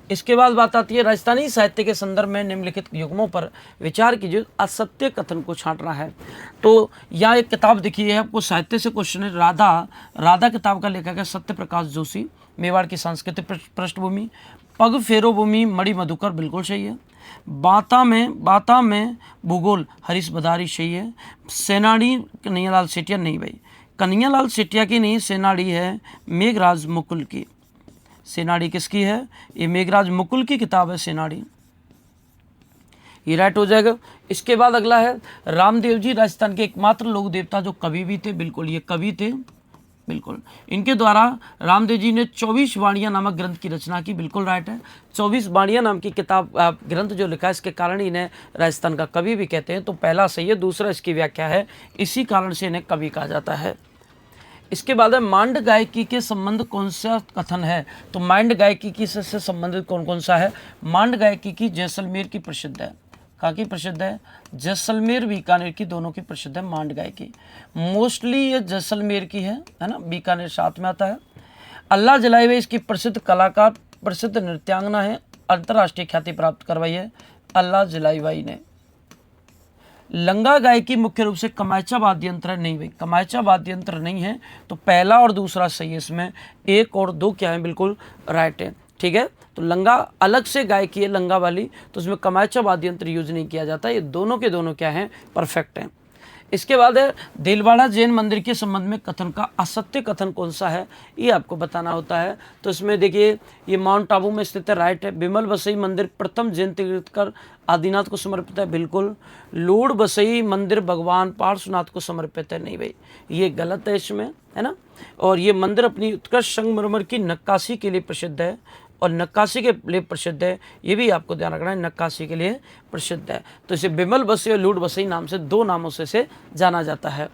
इसके बाद बात आती है राजस्थानी साहित्य के संदर्भ में निम्नलिखित युग्मों पर विचार कीजिए, असत्य कथन को छांटना है। तो यहाँ एक किताब दिखी है आपको, साहित्य से क्वेश्चन है। राधा किताब का लेखक है सत्य प्रकाश जोशी, मेवाड़ की सांस्कृतिक पृष्ठभूमि। पग फेरो भूमि मणि मधुकर, बिल्कुल सही है। बाता में भूगोल हरीश बदारी, सही है। सेनानी कन्हैयालाल सेठिया, नहीं भाई, कन्हैयालाल सेठिया की नहीं, सेनानी है मेघराज मुकुल की। सेनानी किसकी है? ये मेघराज मुकुल की किताब है सेनानी, ये राइट हो जाएगा। इसके बाद अगला है रामदेव जी, राजस्थान के एकमात्र लोक देवता जो कवि भी थे, बिल्कुल ये कवि थे, बिल्कुल। इनके द्वारा रामदेव जी ने 24 वाणियाँ नामक ग्रंथ की रचना की, बिल्कुल राइट है। 24 वाणियाँ नाम की किताब ग्रंथ जो लिखा है, इसके कारण इन्हें राजस्थान का कवि भी कहते हैं। तो पहला सही है, दूसरा इसकी व्याख्या है, इसी कारण से इन्हें कवि कहा जाता है। इसके बाद है मांड गायकी के संबंध कौन सा कथन है? तो मांड गायकी की से संबंधित कौन कौन सा है? मांड गायकी की जैसलमेर की प्रसिद्ध है। कहाँ की प्रसिद्ध है? जैसलमेर बीकानेर की, दोनों की प्रसिद्ध है मांड गायकी। मोस्टली ये जैसलमेर की है ना, बीकानेर साथ में आता है। अल्लाह जलाई हुई इसकी प्रसिद्ध कलाकार, प्रसिद्ध नृत्यांगना है, अंतर्राष्ट्रीय ख्याति प्राप्त करवाई है अल्लाह जलाई हुई ने। लंगा गायकी मुख्य रूप से कमायचा वाद्य यंत्र है, नहीं भाई कमायचा वाद्य यंत्र नहीं है। तो पहला और दूसरा सही है, इसमें 1 और 2 क्या है, बिल्कुल राइट है। ठीक है। तो लंगा अलग से गायकी है लंगा वाली, तो उसमें कमायचा वाद्य यंत्र यूज नहीं किया जाता। ये दोनों के दोनों क्या हैं, परफेक्ट हैं। इसके बाद है देलवाड़ा जैन मंदिर के संबंध में कथन का असत्य कथन कौन सा है, ये आपको बताना होता है। तो इसमें देखिए ये माउंट आबू में स्थित है, राइट है। बिमल बसई मंदिर प्रथम जैन तीर्थंकर आदिनाथ को समर्पित है, बिल्कुल। लूड़ बसई मंदिर भगवान पार्श्वनाथ को समर्पित है, नहीं भाई ये गलत है इसमें, है ना। और ये मंदिर अपनी उत्कृष्ट संगमरमर की नक्काशी के लिए प्रसिद्ध है, और नक्काशी के लिए प्रसिद्ध है, ये भी आपको ध्यान रखना है, नक्काशी के लिए प्रसिद्ध है। तो इसे बिमल बसई और लूड़ बसई नाम से, दो नामों से इसे जाना जाता है।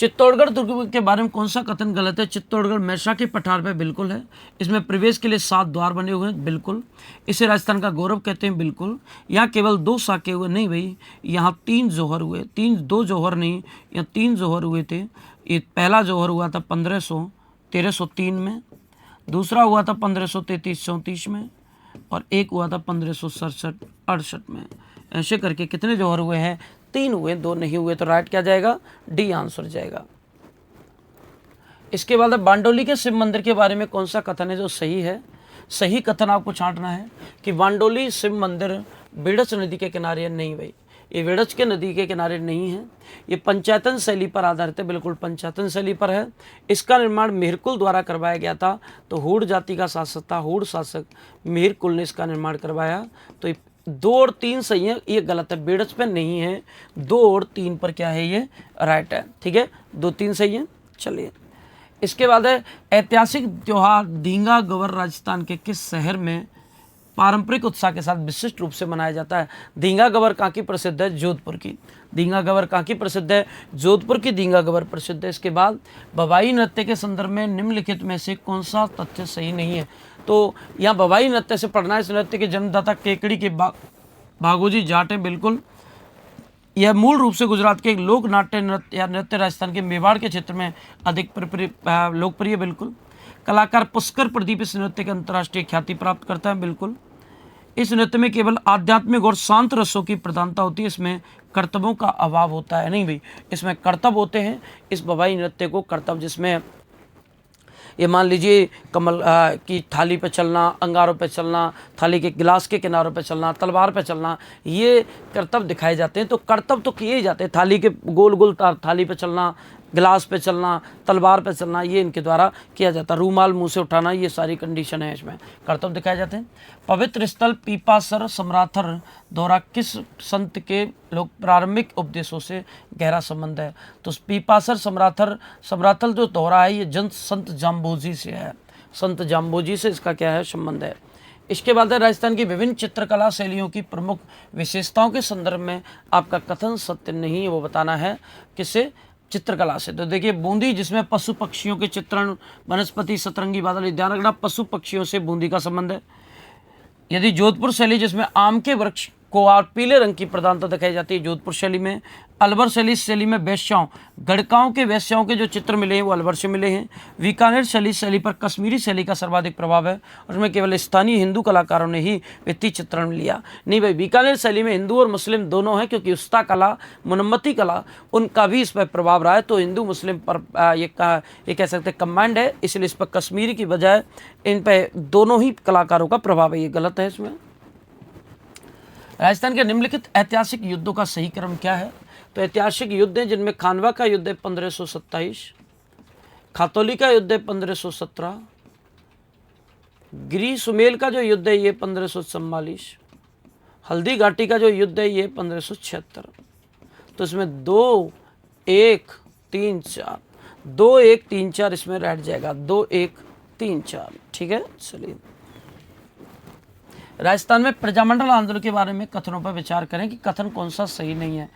चित्तौड़गढ़ दुर्ग के बारे में कौन सा कथन गलत है? चित्तौड़गढ़ मैसा के पठार पे बिल्कुल है। इसमें प्रवेश के लिए 7 द्वार बने हुए हैं, बिल्कुल। इसे राजस्थान का गौरव कहते हैं, बिल्कुल। यहाँ केवल 2 साके हुए, नहीं भाई यहाँ 3 जोहर हुए, 2 जोहर नहीं, यहाँ 3 जोहर हुए थे। ये पहला जोहर हुआ था 1303 में, दूसरा हुआ था 1533-34 में, और एक हुआ था 1567-68 में। ऐसे करके कितने जोहर हुए हैं? 3 हुए, 2 नहीं हुए। तो राइट क्या जाएगा? डी आंसर जाएगा। इसके बाद बांडोली के शिव मंदिर के बारे में कौन सा कथन है जो सही है? सही कथन आपको छांटना है कि बांडोली शिव मंदिर बेड़च नदी के किनारे है, नहीं भाई ये बेड़च के नदी के किनारे नहीं है। ये पंचायतन शैली पर आधारित है, बिल्कुल पंचायतन शैली पर है। इसका निर्माण मेहरकुल द्वारा करवाया गया था। तो हूड़ जाति का शासक था, हूड़ शासक मेहरकुल ने इसका निर्माण करवाया। तो 2 और 3 सही है, ये गलत है, बेड़च पे नहीं है। 2 और 3 पर क्या है, ये राइट है, ठीक है। 2, 3 सही है। चलिए इसके बाद है ऐतिहासिक त्योहार धींगा गवर राजस्थान के किस शहर में पारंपरिक उत्साह के साथ विशिष्ट रूप से मनाया जाता है? धींगा गवर कहाँ की प्रसिद्ध है? जोधपुर की। धींगा गवर कहाँ की प्रसिद्ध है? जोधपुर की धींगा गवर प्रसिद्ध है। इसके बाद भवाई नृत्य के संदर्भ में निम्नलिखित में से कौन सा तथ्य सही नहीं है? तो यहाँ भवाई नृत्य से पढ़ना है। इस नृत्य के जन्मदाता केकड़ी के भागोजी जाट हैं, बिल्कुल। यह मूल रूप से गुजरात के एक लोक नाट्य नृत्य या नृत्य राजस्थान के मेवाड़ के क्षेत्र में अधिक लोकप्रिय, बिल्कुल। कलाकार पुष्कर प्रदीप इस नृत्य के अंतर्राष्ट्रीय ख्याति प्राप्त करता है, बिल्कुल। इस नृत्य में केवल आध्यात्मिक और शांत रसों की प्रधानता होती है, इसमें कर्तव्यों का अभाव होता है, नहीं भाई इसमें कर्तव्य होते हैं। इस भवाई नृत्य को कर्तव्य, जिसमें ये मान लीजिए कमल की थाली पे चलना, अंगारों पे चलना, थाली के गिलास के किनारों पे चलना, तलवार पे चलना, ये कर्तव्य दिखाए जाते हैं। तो कर्तव्य तो किए ही जाते हैं, थाली के गोल गोल थाली पे चलना, गिलास पे चलना, तलवार पे चलना, ये इनके द्वारा किया जाता है। रूमाल मुंह से उठाना, ये सारी कंडीशन है, इसमें कर्तव्य दिखाए जाते हैं। पवित्र स्थल पीपासर समराथर द्वारा किस संत के लोग प्रारंभिक उपदेशों से गहरा संबंध है? तो पीपासर समराथर जो दोहरा है, ये संत जाम्बोजी से है, संत जाम्बोजी से इसका क्या है, संबंध है। इसके बाद है राजस्थान की विभिन्न चित्रकला शैलियों की प्रमुख विशेषताओं के संदर्भ में आपका कथन सत्य नहीं है, वो बताना है किससे? चित्रकला से। तो देखिए बूंदी, जिसमें पशु पक्षियों के चित्रण, वनस्पति, सतरंगी बादल, ध्यान रखना पशु पक्षियों से बूंदी का संबंध है। यदि जोधपुर शैली, जिसमें आम के वृक्ष को और पीले रंग की प्रधानता दिखाई जाती है जोधपुर शैली में। अलवर शैली में वेश्याओं, गढ़काओं के वेश्याओं के जो चित्र मिले हैं वो अलवर से मिले हैं। बीकानेर शैली पर कश्मीरी शैली का सर्वाधिक प्रभाव है, उसमें केवल स्थानीय हिंदू कलाकारों ने ही व्यक्ति चित्रण लिया। नहीं भाई बीकानेर शैली में हिंदू और मुस्लिम दोनों हैं, क्योंकि उस्ता कला, मुनम्मती कला, उनका भी इस पर प्रभाव रहा है। तो हिंदू मुस्लिम पर ये कह सकते हैं कम्बाइंड है, इसलिए इस पर कश्मीरी की बजाय इन पर दोनों ही कलाकारों का प्रभाव है, ये गलत है। इसमें राजस्थान के निम्नलिखित ऐतिहासिक युद्धों का सही क्रम क्या है? तो ऐतिहासिक युद्ध हैं जिनमें खानवा का युद्ध है 1527, खातौली का युद्ध है 1517, गिरी सुमेल का जो युद्ध है ये 1544, हल्दी घाटी का जो युद्ध है ये 1576। तो इसमें 2, 1, 3, 4, 2, 1, 3, 4 इसमें रह जाएगा, 2, 1, 3, 4, ठीक है। चलिए राजस्थान में प्रजामंडल आंदोलन के बारे में कथनों पर विचार करें कि कथन कौन सा सही नहीं है।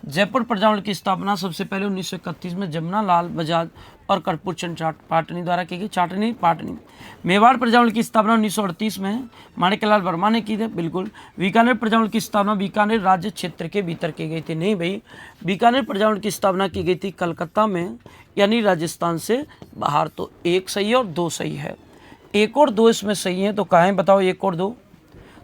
जयपुर प्रजामंडल की स्थापना सबसे पहले 1931 में जमुना लाल बजाज और कर्पूर चंद पाटनी द्वारा की गई, पाटनी। मेवाड़ प्रजामंडल की स्थापना 1938 में माणिक्यलाल वर्मा ने की थी, बिल्कुल। बीकानेर प्रजामंडल की स्थापना बीकानेर राज्य क्षेत्र के भीतर की गई थी, नहीं भाई बीकानेर प्रजामंडल की स्थापना की गई थी कलकत्ता में, यानी राजस्थान से बाहर। तो 1 सही है और 2 सही है, 1 और 2 इसमें सही है। तो कहाँ है बताओ 1 और 2?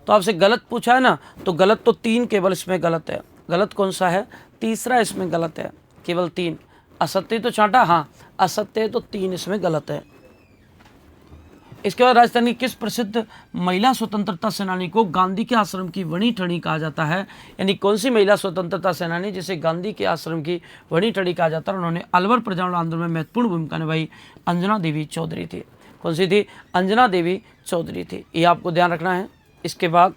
तो आपसे गलत पूछा है ना, तो गलत तो 3 केवल इसमें गलत है। गलत कौन सा है? तीसरा इसमें गलत है, केवल 3। असत्य तो छांटा, हाँ असत्य तो 3 इसमें गलत है। इसके बाद राजस्थान की किस प्रसिद्ध महिला स्वतंत्रता सेनानी को गांधी के आश्रम की वणी ठणी कहा जाता है? यानी कौन सी महिला स्वतंत्रता सेनानी जिसे गांधी के आश्रम की वणी ठणी कहा जाता है? उन्होंने अलवर प्रज्वलन आंदोलन में महत्वपूर्ण भूमिका निभाई, अंजना देवी चौधरी थी। कौन सी थी? अंजना देवी चौधरी थी, ये आपको ध्यान रखना है। इसके बाद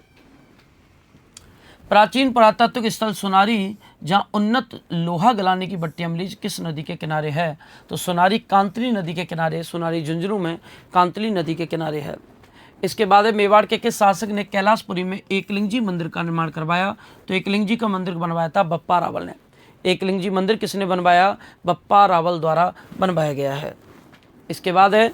प्राचीन पुरातात्विक स्थल सोनारी जहां उन्नत लोहा गलाने की भट्टियां मिली किस नदी के किनारे है? तो सोनारी कांतली नदी के किनारे, सोनारी झुंझुनू में कांतली नदी के किनारे है। इसके बाद है मेवाड़ के किस शासक ने कैलाशपुरी में एकलिंगजी मंदिर का निर्माण करवाया? तो एकलिंगजी का मंदिर बनवाया था बप्पा रावल ने। एकलिंगजी मंदिर किसने बनवाया? बप्पा रावल द्वारा बनवाया गया है। इसके बाद है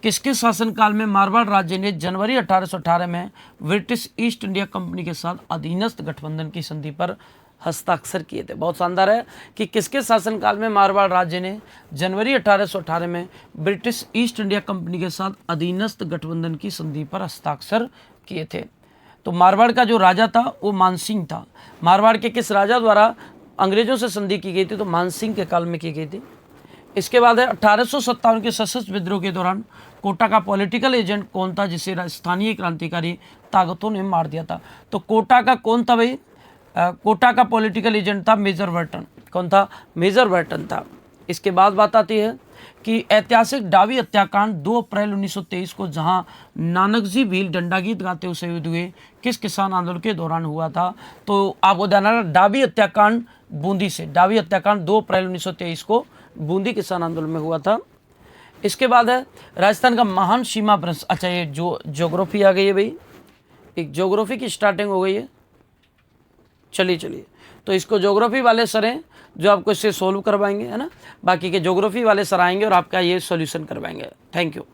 किसके शासनकाल में मारवाड़ राज्य ने जनवरी 1818 में ब्रिटिश ईस्ट इंडिया कंपनी के साथ अधीनस्थ गठबंधन की संधि पर हस्ताक्षर किए थे? बहुत शानदार है कि किसके शासनकाल में मारवाड़ राज्य ने जनवरी 1818 में ब्रिटिश ईस्ट इंडिया कंपनी के साथ अधीनस्थ गठबंधन की संधि पर हस्ताक्षर किए थे? तो मारवाड़ का जो राजा था वो मानसिंह था। मारवाड़ के किस राजा द्वारा अंग्रेजों से संधि की गई थी? तो मानसिंह के काल में की गई थी। इसके बाद है 1857 के सशस्त्र विद्रोह के दौरान कोटा का पॉलिटिकल एजेंट कौन था जिसे स्थानीय क्रांतिकारी ताकतों ने मार दिया था? तो कोटा का कौन था भाई? कोटा का पॉलिटिकल एजेंट था मेजर बर्टन। कौन था? मेजर बर्टन था। इसके बाद बात आती है कि ऐतिहासिक डावी हत्याकांड 2 अप्रैल 1923 को जहां नानकजी भील डंडा गीत गाते हुए शहीद हुए किस किसान आंदोलन के दौरान हुआ था? तो आपको ध्यान रखना डावी हत्याकांड बूंदी से, डावी हत्याकांड 2 अप्रैल 1923 को बूंदी किसान आंदोलन में हुआ था। इसके बाद है राजस्थान का महान सीमा भ्रंश। अच्छा, ये जो ज्योग्राफी आ गई है भाई, एक ज्योग्राफी की स्टार्टिंग हो गई है। चलिए तो इसको ज्योग्राफी वाले सर हैं जो आपको इससे सोल्व करवाएंगे, है ना। बाकी के ज्योग्राफी वाले सर आएंगे और आपका ये सॉल्यूशन करवाएंगे। Thank you.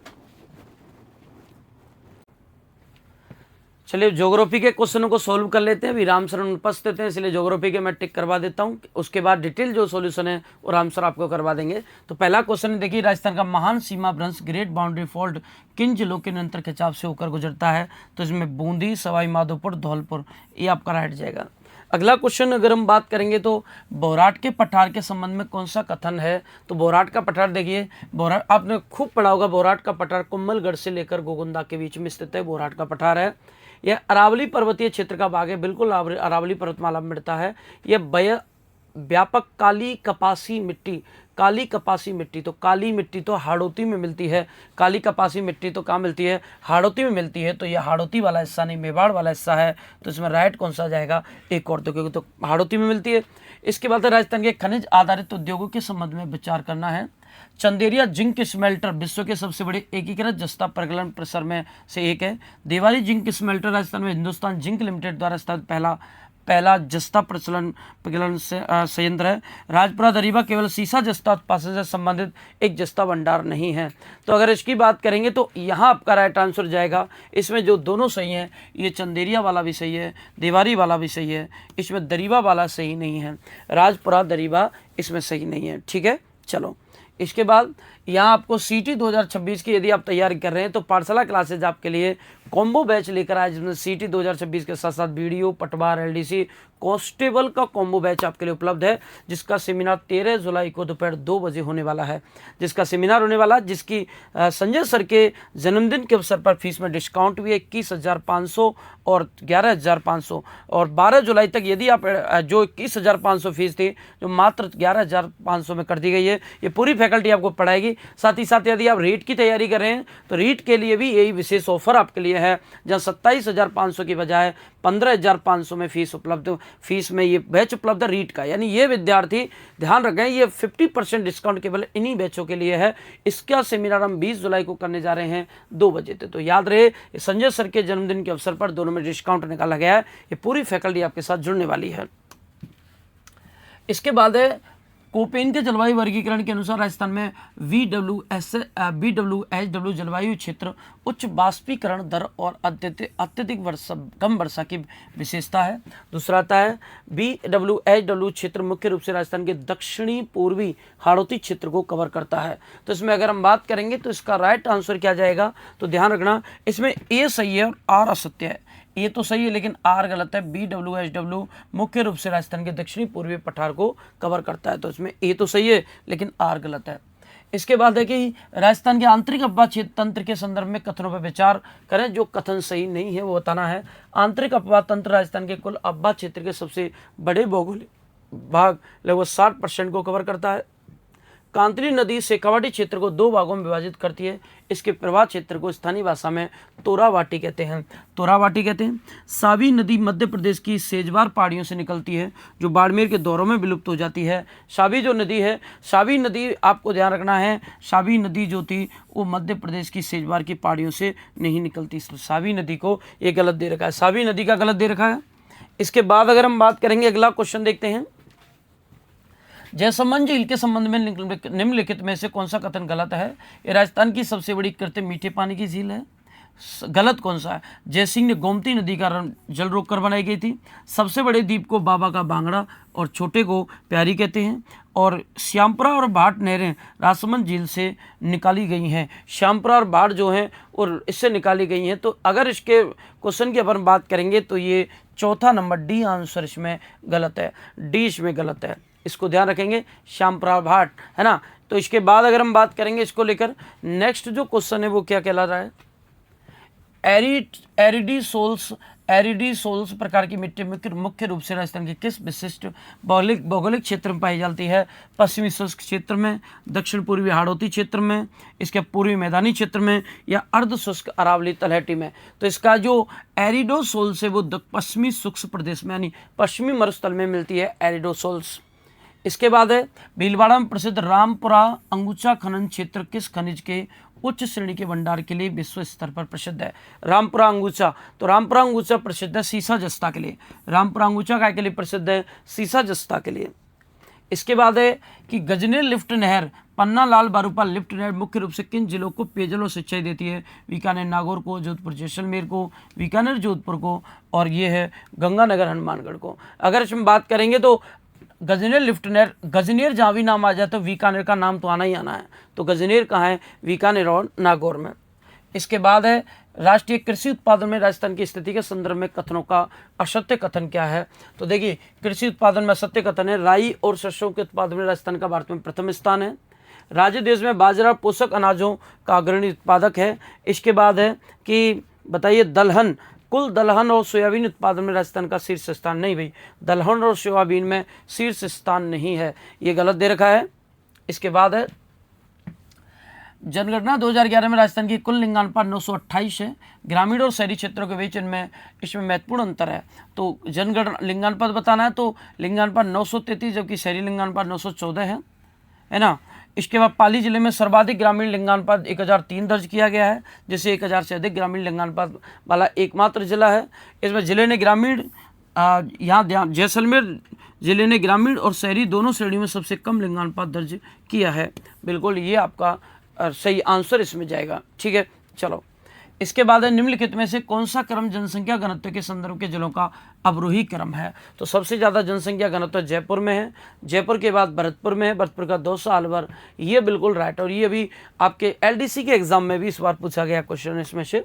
चलिए ज्योग्राफी के क्वेश्चनों को सोल्व कर लेते हैं। अभी राम सर उपस्थित हैं इसलिए ज्योग्राफी के मैं टिक करवा देता हूं। उसके बाद डिटेल जो सॉल्यूशन है वो राम सर आपको करवा देंगे। तो पहला क्वेश्चन देखिए, राजस्थान का महान सीमा भ्रंश ग्रेट बाउंड्री फॉल्ट किन जिलों के निरंतर खिंचाव से होकर गुजरता है? तो इसमें बूंदी, सवाई माधोपुर, धौलपुर, ये आपका राइट जाएगा। अगला क्वेश्चन अगर हम बात करेंगे तो बोराट के पठार के संबंध में कौन सा कथन है? तो बोराट का पठार देखिए, बोराट आपने खूब पढ़ा होगा। बोराट का पठार कुम्भलगढ़ से लेकर गोगुंदा के बीच में स्थित है, बोराट का पठार है। यह अरावली पर्वतीय क्षेत्र का भाग है, बिल्कुल अरावली पर्वतमाला में मिलता है। यह व्यापक काली कपासी मिट्टी, काली कपासी मिट्टी, तो काली मिट्टी तो हाड़ौती में मिलती है, काली कपासी मिट्टी तो कहाँ मिलती है? हाड़ौती में मिलती है। तो यह हाड़ौती वाला हिस्सा नहीं, मेवाड़ वाला हिस्सा है। तो इसमें राइट कौन सा जाएगा? एक और, तो क्योंकि तो हाड़ौती में मिलती है। इसके बाद राजस्थान के खनिज आधारित उद्योगों के संबंध में विचार करना है। चंदेरिया जिंक स्मेल्टर विश्व के सबसे बड़े एकीकृत जस्ता प्रगलन प्रसर में से एक है। देवारी जिंक स्मेल्टर राजस्थान में हिंदुस्तान जिंक लिमिटेड द्वारा स्थापित पहला जस्ता प्रगलन संयंत्र है। राजपुरा दरीबा केवल सीसा जस्ता उत्पादन से संबंधित एक जस्ता भंडार नहीं है। तो अगर इसकी बात करेंगे तो यहाँ आपका राइट आंसर जाएगा। इसमें जो दोनों सही हैं, ये चंदेरिया वाला भी सही है, देवारी वाला भी सही है, इसमें दरीबा वाला सही नहीं है, राजपुरा दरीबा इसमें सही नहीं है। ठीक है, चलो। इसके बाद यहाँ आपको सीटी 2026 की यदि आप तैयारी कर रहे हैं तो पाठशाला क्लासेज आपके लिए कॉम्बो बैच लेकर आए, जिसमें सीटी 2026 के साथ साथ वीडियो, पटवार, एलडीसी, कांस्टेबल का कॉम्बो बैच आपके लिए उपलब्ध है, जिसका सेमिनार 13 जुलाई को दोपहर 2 बजे होने वाला है। जिसका सेमिनार होने वाला, जिसकी संजय सर के जन्मदिन के अवसर पर फीस में डिस्काउंट भी है 21,500 और 11,500, और 12 जुलाई तक यदि आप जो 21,500 फीस थी जो मात्र 11,500 में कर दी गई है, ये पूरी फैकल्टी आपको पढ़ाएगी। साथ ही साथ यदि आप रीट की तैयारी कर रहे हैं तो रीट के लिए भी यही विशेष ऑफर आपके लिए है, जहां 27,500 की बजाय 15,500 में फीस में ये बैच उपलब्ध है रीट का। यानी ये विद्यार्थी ध्यान रखें, ये 50% डिस्काउंट केवल इन्हीं बैचों के लिए है। इसका सेमिनार हम 20 जुलाई को करने जा रहे हैं 2 बजे तक। तो याद रहे, संजय सर के जन्मदिन के अवसर पर दोनों में डिस्काउंट निकाला गया है। ये पूरी फैकल्टी आपके साथ जुड़ने वाली है। इसके बाद है कोपेन के जलवायु वर्गीकरण के अनुसार राजस्थान में BWHW जलवायु क्षेत्र उच्च बाष्पीकरण दर और अत्यधिक कम वर्षा की विशेषता है। दूसरा आता है BWHW क्षेत्र मुख्य रूप से राजस्थान के दक्षिणी पूर्वी हाड़ौती क्षेत्र को कवर करता है। तो इसमें अगर हम बात करेंगे तो इसका राइट आंसर क्या जाएगा? तो ध्यान रखना, इसमें ए सही है और आर असत्य है। ये तो सही है लेकिन आर गलत है। BWHW मुख्य रूप से राजस्थान के दक्षिणी पूर्वी पठार को कवर करता है। तो इसमें ए तो सही है लेकिन आर गलत है। इसके बाद है कि राजस्थान के आंतरिक अफवाह क्षेत्र तंत्र के संदर्भ में कथनों पर विचार करें। जो कथन सही नहीं है वो बताना है। आंतरिक अफवाह तंत्र राजस्थान के कुल अफवाह क्षेत्र के सबसे बड़े भौगोलिक भाग लगभग 60% को कवर करता है। कांतरी नदी शेखावाटी क्षेत्र को 2 भागों में विभाजित करती है। इसके प्रवाह क्षेत्र को स्थानीय भाषा में तोरावाटी कहते हैं। तोरावाटी कहते हैं। सावी नदी मध्य प्रदेश की सेजवार पहाड़ियों से निकलती है जो बाड़मेर के दौरों में विलुप्त हो जाती है। सावी जो नदी है, सावी नदी आपको ध्यान रखना है, सावी नदी जो थी वो मध्य प्रदेश की सेजवार की पहाड़ियों से नहीं निकलती। सावी नदी को ये गलत दे रखा है, सावी नदी का गलत दे रखा है। इसके बाद अगर हम बात करेंगे, अगला क्वेश्चन देखते हैं। जयसमंद झील के संबंध में निम्नलिखित में से कौन सा कथन गलत है? ये राजस्थान की सबसे बड़ी कृत्रिम मीठे पानी की झील है। गलत कौन सा है? जयसिंह ने गोमती नदी का जल रोक कर बनाई गई थी। सबसे बड़े द्वीप को बाबा का बांगड़ा और छोटे को प्यारी कहते हैं। और श्यामपुरा और भाट नहरें राजसमंद झील से निकाली गई हैं। श्यामपुरा और भाट जो हैं और इससे निकाली गई हैं। तो अगर इसके क्वेश्चन की अपन बात करेंगे तो ये चौथा नंबर डी आंसर इसमें गलत है, डी इसमें गलत है। इसको ध्यान रखेंगे, श्यामपुरा भाट, है ना। तो इसके बाद अगर हम बात करेंगे इसको लेकर, नेक्स्ट जो क्वेश्चन है वो क्या कहला रहा है? एरिडीसोल्स प्रकार की मिट्टी मुख्य रूप से राजस्थान के किस विशिष्ट भौगोलिक क्षेत्र में पाई जाती है? पश्चिमी शुष्क क्षेत्र में, दक्षिण पूर्वी हाड़ौती क्षेत्र में, इसके पूर्वी मैदानी क्षेत्र में, या अर्ध शुष्क अरावली तलहटी में। तो इसका जो एरिडोसोल्स है वो पश्चिमी शुष्क प्रदेश में यानी पश्चिमी मरुस्थल में मिलती है एरिडोसोल्स। इसके बाद है भीलवाड़ा में प्रसिद्ध रामपुरा अंगूचा खनन क्षेत्र किस खनिज के उच्च श्रेणी के भंडार के लिए विश्व स्तर पर प्रसिद्ध है? रामपुरा अंगूचा, तो रामपुरा अंगूचा प्रसिद्ध है सीसा जस्ता के लिए। रामपुरा अंगूचा काय के लिए प्रसिद्ध है? सीसा जस्ता के लिए। इसके बाद है कि गजनेर लिफ्ट नहर, पन्ना लाल बारूपा लिफ्ट नहर मुख्य रूप से किन जिलों को पेयजल और सिंचाई देती है? बीकानेर नागौर को, जोधपुर जैसलमेर को, बीकानेर जोधपुर को, और ये है गंगानगर हनुमानगढ़ को। अगर इसमें बात करेंगे तो गजनेर लिफ्ट नहर, गजनेर जहाँ भी नाम आ जाए तो बीकानेर का नाम तो आना ही आना है। तो गजनेर कहाँ है? बीकानेर और नागौर में। इसके बाद है राष्ट्रीय कृषि उत्पादन में राजस्थान की स्थिति के संदर्भ में कथनों का असत्य कथन क्या है? तो देखिए, कृषि उत्पादन में असत्य कथन है राई और सरसों के उत्पादन में राजस्थान का भारत में प्रथम स्थान है। राज्य देश में बाजरा पोषक अनाजों का अग्रणी उत्पादक है। इसके बाद है कि बताइए दलहन, कुल दलहन और सोयाबीन उत्पादन में राजस्थान का शीर्ष स्थान नहीं भाई, दलहन और सोयाबीन में शीर्ष स्थान नहीं है, ये गलत दे रखा है। इसके बाद है जनगणना 2011 में राजस्थान की कुल लिंगानुपात 928 है। ग्रामीण और शहरी क्षेत्रों के बीच इसमें महत्वपूर्ण अंतर है। तो जनगणना लिंगानुपात बताना है तो लिंगानुपात 933 जबकि शहरी लिंगानुपात 914 है ना। इसके बाद पाली जिले में सर्वाधिक ग्रामीण लिंगानुपात 1003 दर्ज किया गया है, जिससे 1000 से अधिक ग्रामीण लिंगानुपात वाला एकमात्र जिला है। इसमें जिले ने ग्रामीण यहाँ जैसलमेर जिले ने ग्रामीण और शहरी दोनों श्रेणी में सबसे कम लिंगानुपात दर्ज किया है। बिल्कुल ये आपका सही आंसर इसमें जाएगा, ठीक है। चलो, इसके बाद है निम्नलिखित में से कौन सा क्रम जनसंख्या घनत्व के संदर्भ के जिलों का अवरोही क्रम है? तो सबसे ज़्यादा जनसंख्या घनत्व जयपुर में है, जयपुर के बाद भरतपुर में है, भरतपुर का दौसा अलवर, ये बिल्कुल राइट। और ये भी आपके एलडीसी के एग्जाम में भी इस बार पूछा गया क्वेश्चन इसमें से।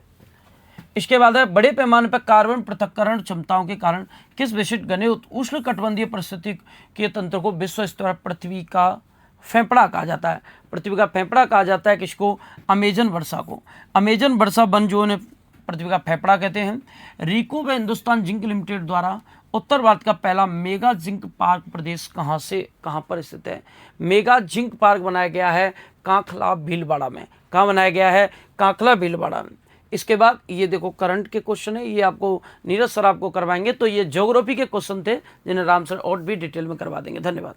इसके बाद है बड़े पैमाने पर कार्बन पृथक्करण क्षमताओं के कारण किस विशिष्ट घने उष्णकटिबंधीय परिस्थिति के तंत्र को विश्व स्तर पर पृथ्वी का फेफड़ा कहा जाता है? पृथ्वी का फेफड़ा कहा जाता है किसको? अमेजन वर्षा को। अमेजन वर्षा वन जो है पृथ्वी का फेफड़ा कहते हैं। रीको व हिंदुस्तान जिंक लिमिटेड द्वारा उत्तर भारत का पहला मेगा जिंक पार्क प्रदेश कहाँ पर स्थित है? मेगा जिंक पार्क बनाया गया है कांखला भीलवाड़ा में। कहाँ बनाया गया है? कांखला भीलवाड़ा में। इसके बाद ये देखो करंट के क्वेश्चन है, ये आपको नीरज सर आपको करवाएंगे। तो ये ज्योग्राफी के क्वेश्चन थे जिन्हें राम सर और भी डिटेल में करवा देंगे। धन्यवाद।